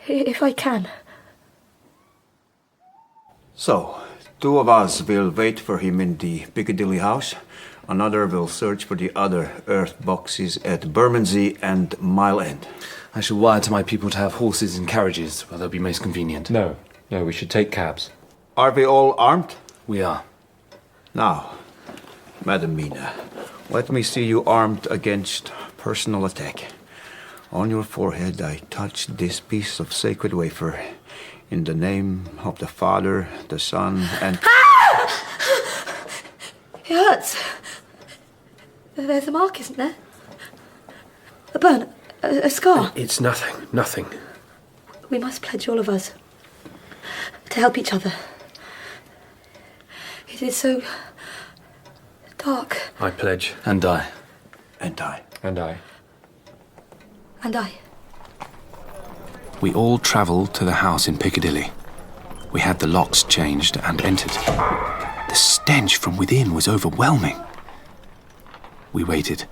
If I can. So, 2 of us will wait for him in the Piccadilly house. Another will search for the other earth boxes at Bermondsey and Mile End. I shall wire to my people to have horses and carriages where they'll be most convenient. No, we should take cabs. Are we all armed? We are. Now, Madam Mina, let me see you armed against personal attack. On your forehead I touch this piece of sacred wafer. In the name of the Father, the Son, and... It hurts. There's a mark, isn't there? A burn, a scar. It's nothing, nothing. We must pledge, all of us, to help each other. It is so dark. I pledge. And I. And I. And I. And I. We all travelled to the house in Piccadilly. We had the locks changed and entered. The stench from within was overwhelming. We waited.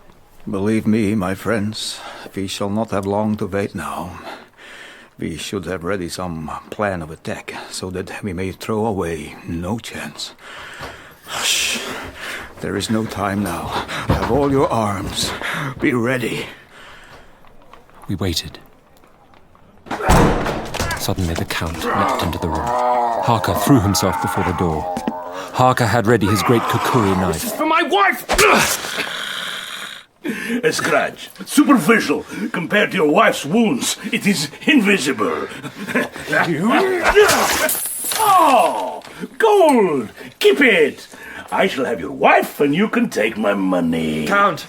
Believe me, my friends, we shall not have long to wait now. We should have ready some plan of attack, so that we may throw away no chance. Hush. There is no time now. Have all your arms. Be ready. We waited. Suddenly the Count leapt into the room. Harker threw himself before the door. Harker had ready his great kukuri knife. For my wife! A scratch. Superficial. Compared to your wife's wounds, it is invisible. Oh! Gold! Keep it! I shall have your wife and you can take my money. Count!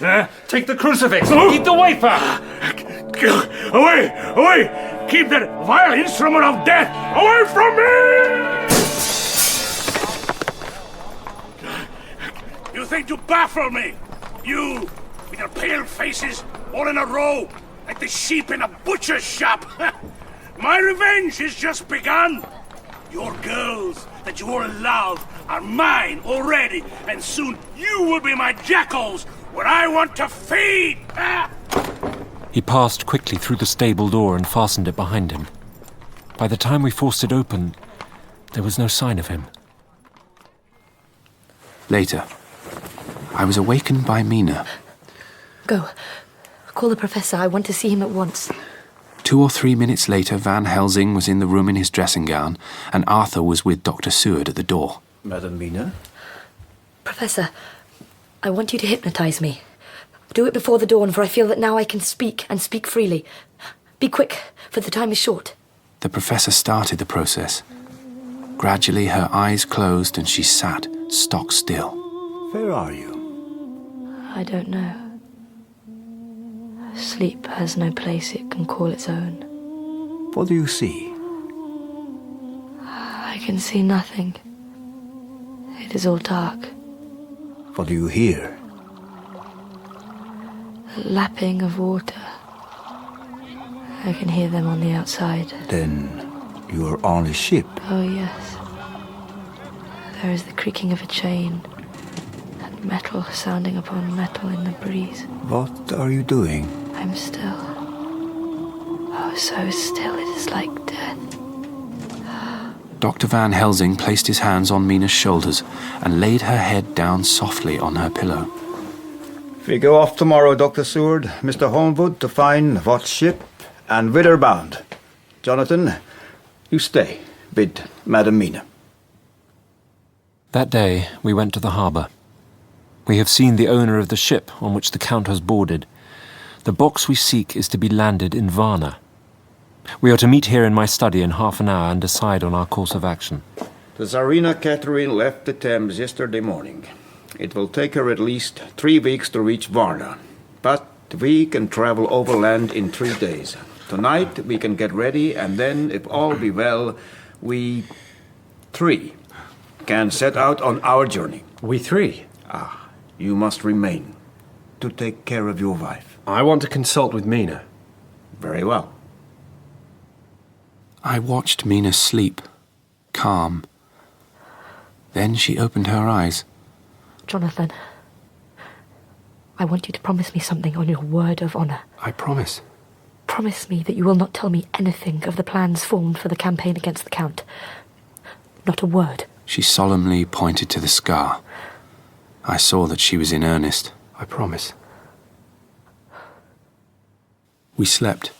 Take the crucifix! Eat the wafer! Away! Away! Keep that vile instrument of death away from me! You think to baffle me? You, with your pale faces, all in a row, like the sheep in a butcher's shop. My revenge is just begun. Your girls that you all love are mine already, and soon you will be my jackals when I want to feed. He passed quickly through the stable door and fastened it behind him. By the time we forced it open, there was no sign of him. Later, I was awakened by Mina. Go. Call the Professor. I want to see him at once. 2 or 3 minutes later, Van Helsing was in the room in his dressing gown, and Arthur was with Dr. Seward at the door. Madam Mina? Professor, I want you to hypnotize me. Do it before the dawn, for I feel that now I can speak, and speak freely. Be quick, for the time is short. The Professor started the process. Gradually, her eyes closed and she sat, stock still. Where are you? I don't know. Sleep has no place it can call its own. What do you see? I can see nothing. It is all dark. What do you hear? The lapping of water. I can hear them on the outside. Then you are on a ship. Oh, yes. There is the creaking of a chain, and metal sounding upon metal in the breeze. What are you doing? I'm still. Oh, so still it is like death. Dr. Van Helsing placed his hands on Mina's shoulders and laid her head down softly on her pillow. We go off tomorrow, Dr. Seward, Mr. Holmwood, to find what ship and whither bound. Jonathan, you stay with Madam Mina. That day, we went to the harbour. We have seen the owner of the ship on which the Count has boarded. The box we seek is to be landed in Varna. We are to meet here in my study in half an hour and decide on our course of action. The Tsarina Catherine left the Thames yesterday morning. It will take her at least 3 weeks to reach Varna. But we can travel overland in 3 days. Tonight we can get ready, and then, if all be well, we 3 can set out on our journey. We 3? Ah, you must remain to take care of your wife. I want to consult with Mina. Very well. I watched Mina sleep, calm. Then she opened her eyes. Jonathan, I want you to promise me something on your word of honour. I promise. Promise me that you will not tell me anything of the plans formed for the campaign against the Count. Not a word. She solemnly pointed to the scar. I saw that she was in earnest. I promise. We slept,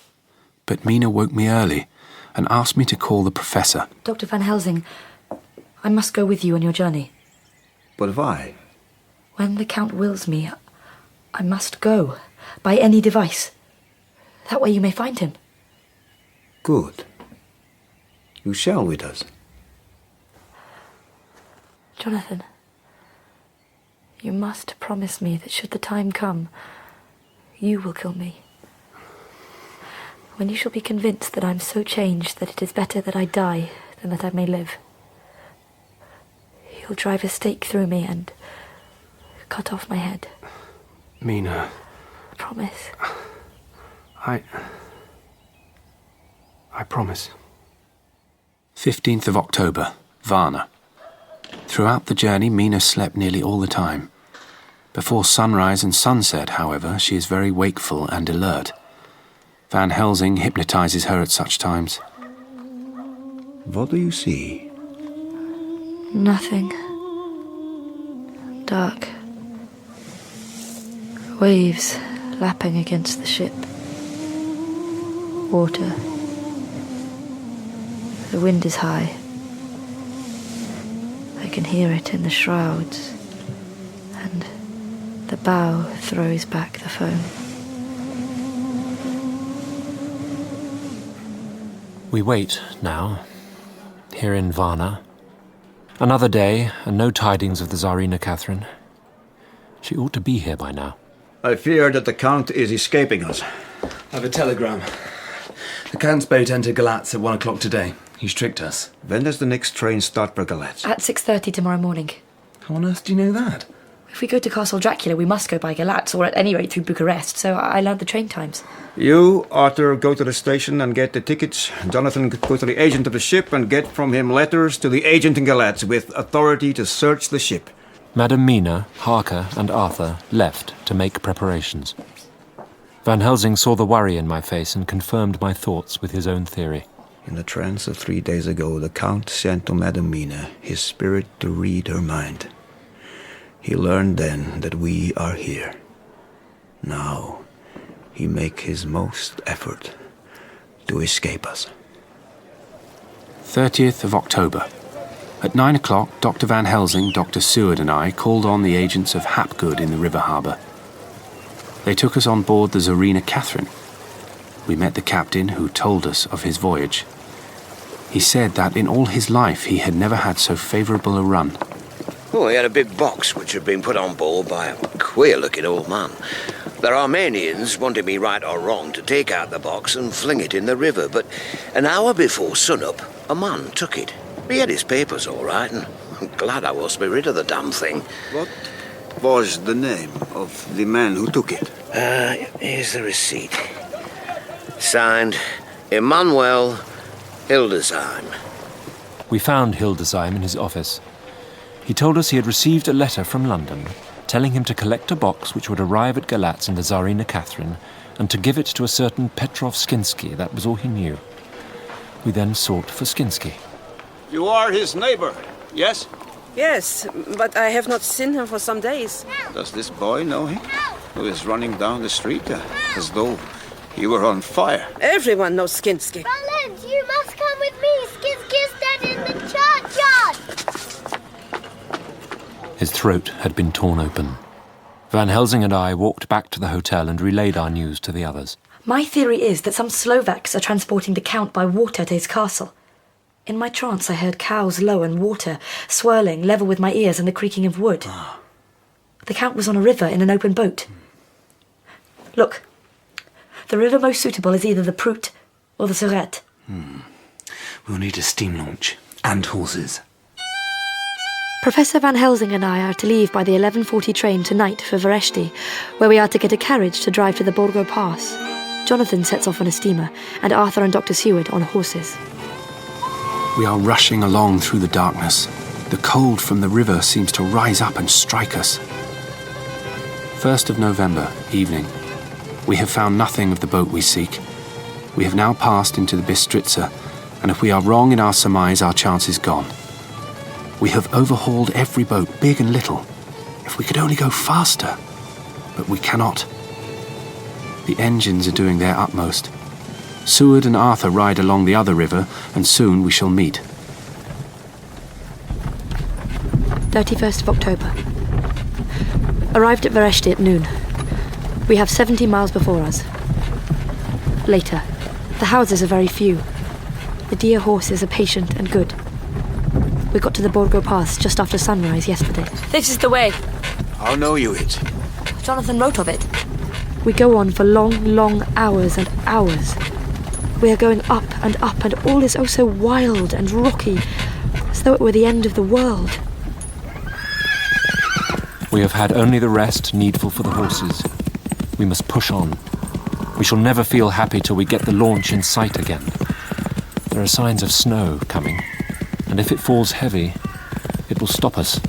but Mina woke me early and asked me to call the Professor. Dr. Van Helsing, I must go with you on your journey. But why? When the Count wills me, I must go, by any device. That way you may find him. Good. You shall with us. Jonathan, You must promise me that should the time come, you will kill me. When you shall be convinced that I'm so changed that it is better that I die than that I may live. You'll drive a stake through me and cut off my head. Mina. Promise. I promise. 15th of October, Varna. Throughout the journey, Mina slept nearly all the time. Before sunrise and sunset, however, she is very wakeful and alert. Van Helsing hypnotizes her at such times. What do you see? Nothing. Dark. Waves lapping against the ship. Water. The wind is high. I can hear it in the shrouds, and the bow throws back the foam. We wait now, here in Varna. Another day, and no tidings of the Tsarina Catherine. She ought to be here by now. I fear that the Count is escaping us. I have a telegram. The Count's boat entered Galatz at 1 o'clock today. He's tricked us. When does the next train start for Galatz? At 6:30 tomorrow morning. How on earth do you know that? If we go to Castle Dracula, we must go by Galatz, or at any rate through Bucharest, so I learned the train times. You, Arthur, go to the station and get the tickets. Jonathan, go to the agent of the ship and get from him letters to the agent in Galatz with authority to search the ship. Madame Mina, Harker, and Arthur left to make preparations. Van Helsing saw the worry in my face and confirmed my thoughts with his own theory. In the trance of 3 days ago, the Count sent to Madame Mina his spirit to read her mind. He learned then that we are here. Now, he makes his most effort to escape us. 30th of October. At 9 o'clock, Dr. Van Helsing, Dr. Seward and I called on the agents of Hapgood in the river harbour. They took us on board the Tsarina Catherine. We met the captain, who told us of his voyage. He said that in all his life he had never had so favourable a run. Oh, he had a big box which had been put on board by a queer-looking old man. The Armenians wanted me right or wrong to take out the box and fling it in the river, but an hour before sunup, a man took it. He had his papers all right, and I'm glad I was to be rid of the damn thing. What was the name of the man who took it? Here's the receipt. Signed, Emanuel Hildesheim. We found Hildesheim in his office. He told us he had received a letter from London telling him to collect a box which would arrive at Galatz in the Tsarina Catherine and to give it to a certain Petrov Skinsky. That was all he knew. We then sought for Skinsky. You are his neighbor, yes? Yes, but I have not seen him for some days. Does this boy know him? Who is running down the street as though he were on fire? Everyone knows Skinsky. Roland, you must come with me. Skinsky's dead in the churchyard. His throat had been torn open. Van Helsing and I walked back to the hotel and relayed our news to the others. My theory is that some Slovaks are transporting the Count by water to his castle. In my trance I heard cows low and water swirling level with my ears and the creaking of wood. The Count was on a river in an open boat. Look, the river most suitable is either the Prut or the Seward. We'll need a steam launch and horses. Professor Van Helsing and I are to leave by the 11:40 train tonight for Vereshti, where we are to get a carriage to drive to the Borgo Pass. Jonathan sets off on a steamer, and Arthur and Dr. Seward on horses. We are rushing along through the darkness. The cold from the river seems to rise up and strike us. 1st of November, evening. We have found nothing of the boat we seek. We have now passed into the Bistritza, and if we are wrong in our surmise, our chance is gone. We have overhauled every boat, big and little. If we could only go faster. But we cannot. The engines are doing their utmost. Seward and Arthur ride along the other river, and soon we shall meet. 31st of October. Arrived at Vereshti at noon. We have 70 miles before us. Later. The houses are very few. The dear horses are patient and good. We got to the Borgo Pass just after sunrise yesterday. This is the way. How know you it? Jonathan wrote of it. We go on for long, long hours and hours. We are going up, and all is oh so wild and rocky, as though it were the end of the world. We have had only the rest needful for the horses. We must push on. We shall never feel happy till we get the launch in sight again. There are signs of snow coming, and if it falls heavy, it will stop us.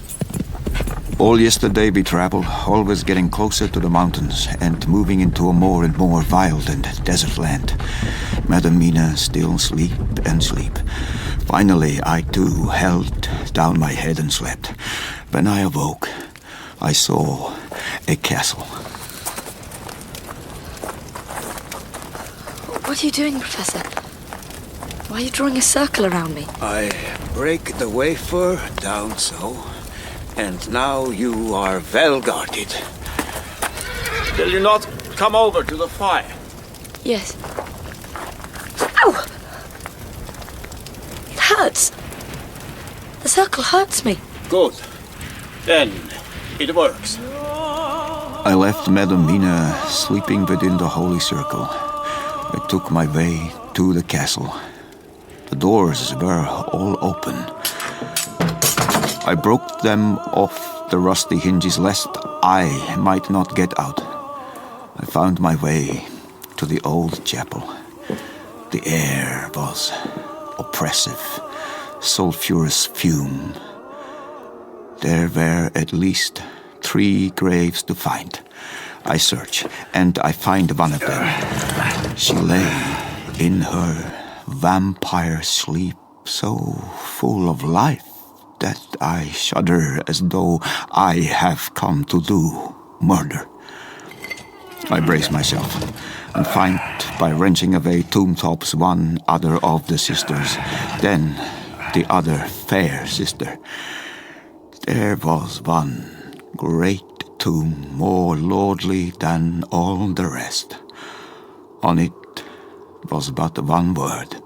All yesterday we traveled, always getting closer to the mountains and moving into a more and more wild and desert land. Madam Mina still sleep and sleep. Finally, I too held down my head and slept. When I awoke, I saw a castle. What are you doing, Professor? Why are you drawing a circle around me? I break the wafer down so, and now you are well guarded. Will you not come over to the fire? Yes. Ow! It hurts. The circle hurts me. Good. Then it works. I left Madam Mina sleeping within the holy circle. I took my way to the castle. The doors were all open. I broke them off the rusty hinges lest I might not get out. I found my way to the old chapel. The air was oppressive, sulphurous fume. There were at least 3 graves to find. I search, and I find one of them. She lay in her vampire sleep, so full of life that I shudder as though I have come to do murder. I brace myself and find by wrenching away tomb tops one other of the sisters, then the other fair sister. There was one great tomb more lordly than all the rest. On it was but one word: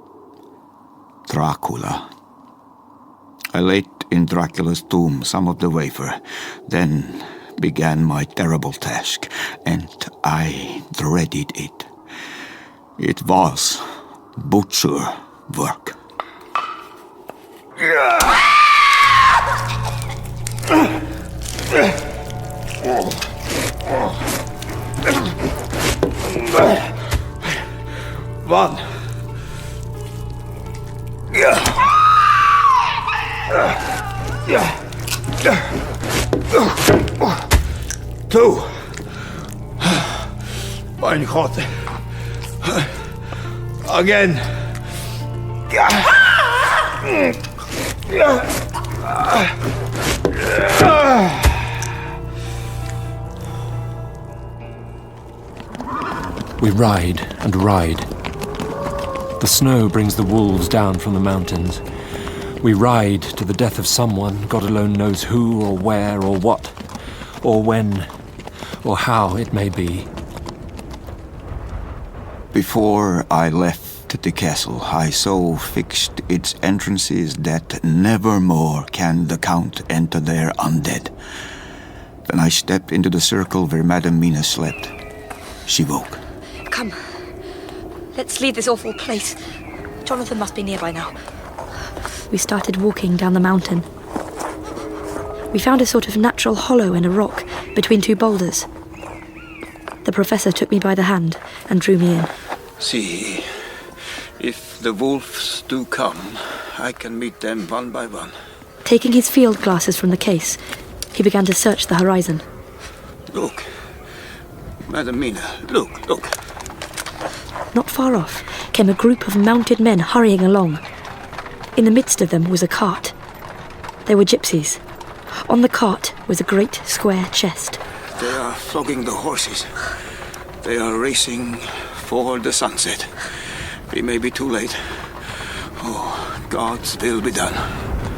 Dracula. I laid in Dracula's tomb some of the wafer, then began my terrible task, and I dreaded it. It was butcher work. One. 2. Mein Gott. Again. We ride and ride. The snow brings the wolves down from the mountains. We ride to the death of someone, God alone knows who or where or what, or when, or how it may be. Before I left the castle, I so fixed its entrances that never more can the Count enter there undead. Then I stepped into the circle where Madam Mina slept. She woke. Come. Let's leave this awful place. Jonathan must be near by now. We started walking down the mountain. We found a sort of natural hollow in a rock between 2 boulders. The professor took me by the hand and drew me in. See, if the wolves do come, I can meet them one by one. Taking his field glasses from the case, he began to search the horizon. Look. Madam Mina, look. Not far off came a group of mounted men hurrying along. In the midst of them was a cart. They were gypsies. On the cart was a great square chest. They are flogging the horses. They are racing for the sunset. We may be too late. Oh, God's will be done.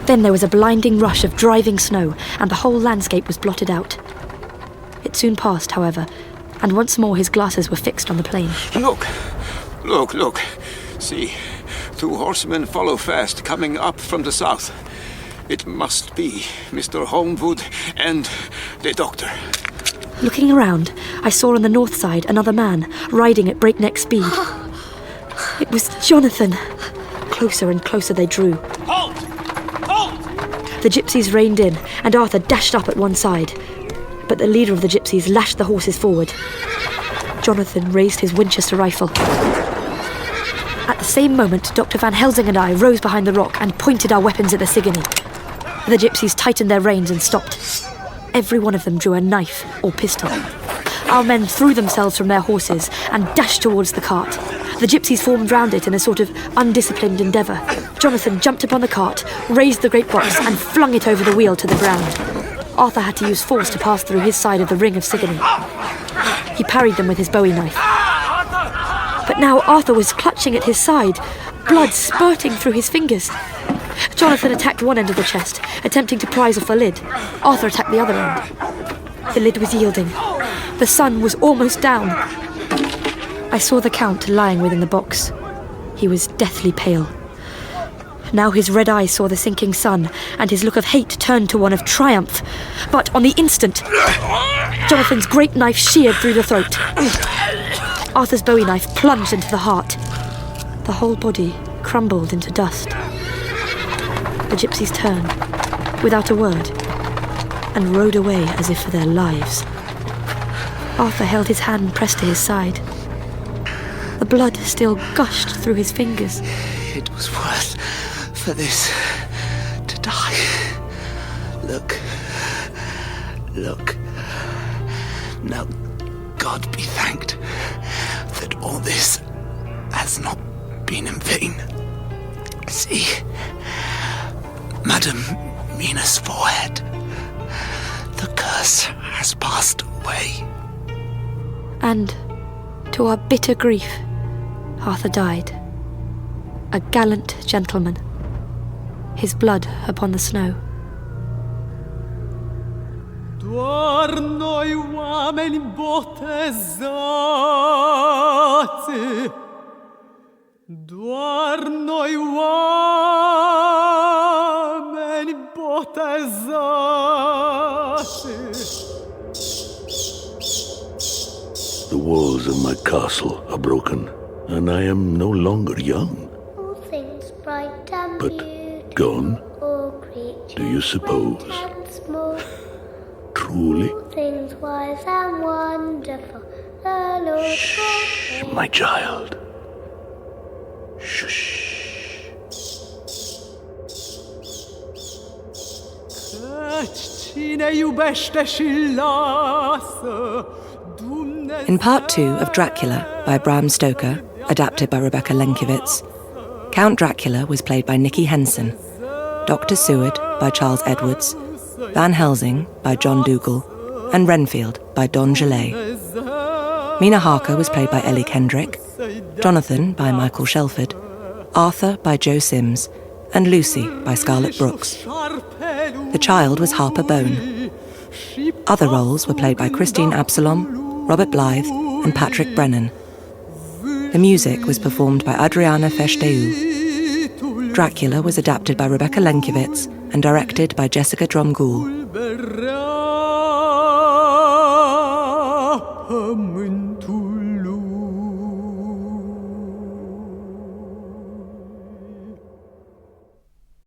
Then there was a blinding rush of driving snow, and the whole landscape was blotted out. It soon passed, however, and once more his glasses were fixed on the plain. Look. See, 2 horsemen follow fast, coming up from the south. It must be Mr. Holmwood and the doctor. Looking around, I saw on the north side another man, riding at breakneck speed. It was Jonathan. Closer and closer they drew. Halt! Halt! The gypsies reined in, and Arthur dashed up at one side. But the leader of the gypsies lashed the horses forward. Jonathan raised his Winchester rifle. At the same moment, Dr. Van Helsing and I rose behind the rock and pointed our weapons at the Sigony. The gypsies tightened their reins and stopped. Every one of them drew a knife or pistol. Our men threw themselves from their horses and dashed towards the cart. The gypsies formed round it in a sort of undisciplined endeavour. Jonathan jumped upon the cart, raised the great box and flung it over the wheel to the ground. Arthur had to use force to pass through his side of the ring of Sigony. He parried them with his bowie knife. But now Arthur was clutching at his side, blood spurting through his fingers. Jonathan attacked one end of the chest, attempting to prise off the lid. Arthur attacked the other end. The lid was yielding. The sun was almost down. I saw the Count lying within the box. He was deathly pale. Now his red eyes saw the sinking sun, and his look of hate turned to one of triumph. But on the instant, Jonathan's great knife sheared through the throat. Arthur's bowie knife plunged into the heart. The whole body crumbled into dust. The gypsies turned, without a word, and rode away as if for their lives. Arthur held his hand pressed to his side. The blood still gushed through his fingers. It was worth for this to die. Look. Now, God be thanked that all this has not been in vain. See, Madam Mina's forehead. The curse has passed away. And, to our bitter grief, Arthur died. A gallant gentleman. His blood upon the snow. Doar noi oameni botezați, doar noi oameni botezați. The walls of my castle are broken, and I am no longer young. All things bright and But beautiful, gone, all creatures do you suppose? great and small, Truly? all things wise and wonderful, the Lord Shh, my child. Shush. Căci cine iubește și lasă, In part 2 of Dracula by Bram Stoker, adapted by Rebecca Lenkiewicz, Count Dracula was played by Nicky Henson, Dr. Seward by Charles Edwards, Van Helsing by John Dougall, and Renfield by Don Gilet. Mina Harker was played by Ellie Kendrick, Jonathan by Michael Shelford, Arthur by Joe Sims, and Lucy by Scarlett Brookes. The child was Harper Bone. Other roles were played by Christine Absalom, Robert Blythe, and Patrick Brennan. The music was performed by Adriana Feshteu. Dracula was adapted by Rebecca Lenkiewicz and directed by Jessica Dromgoole.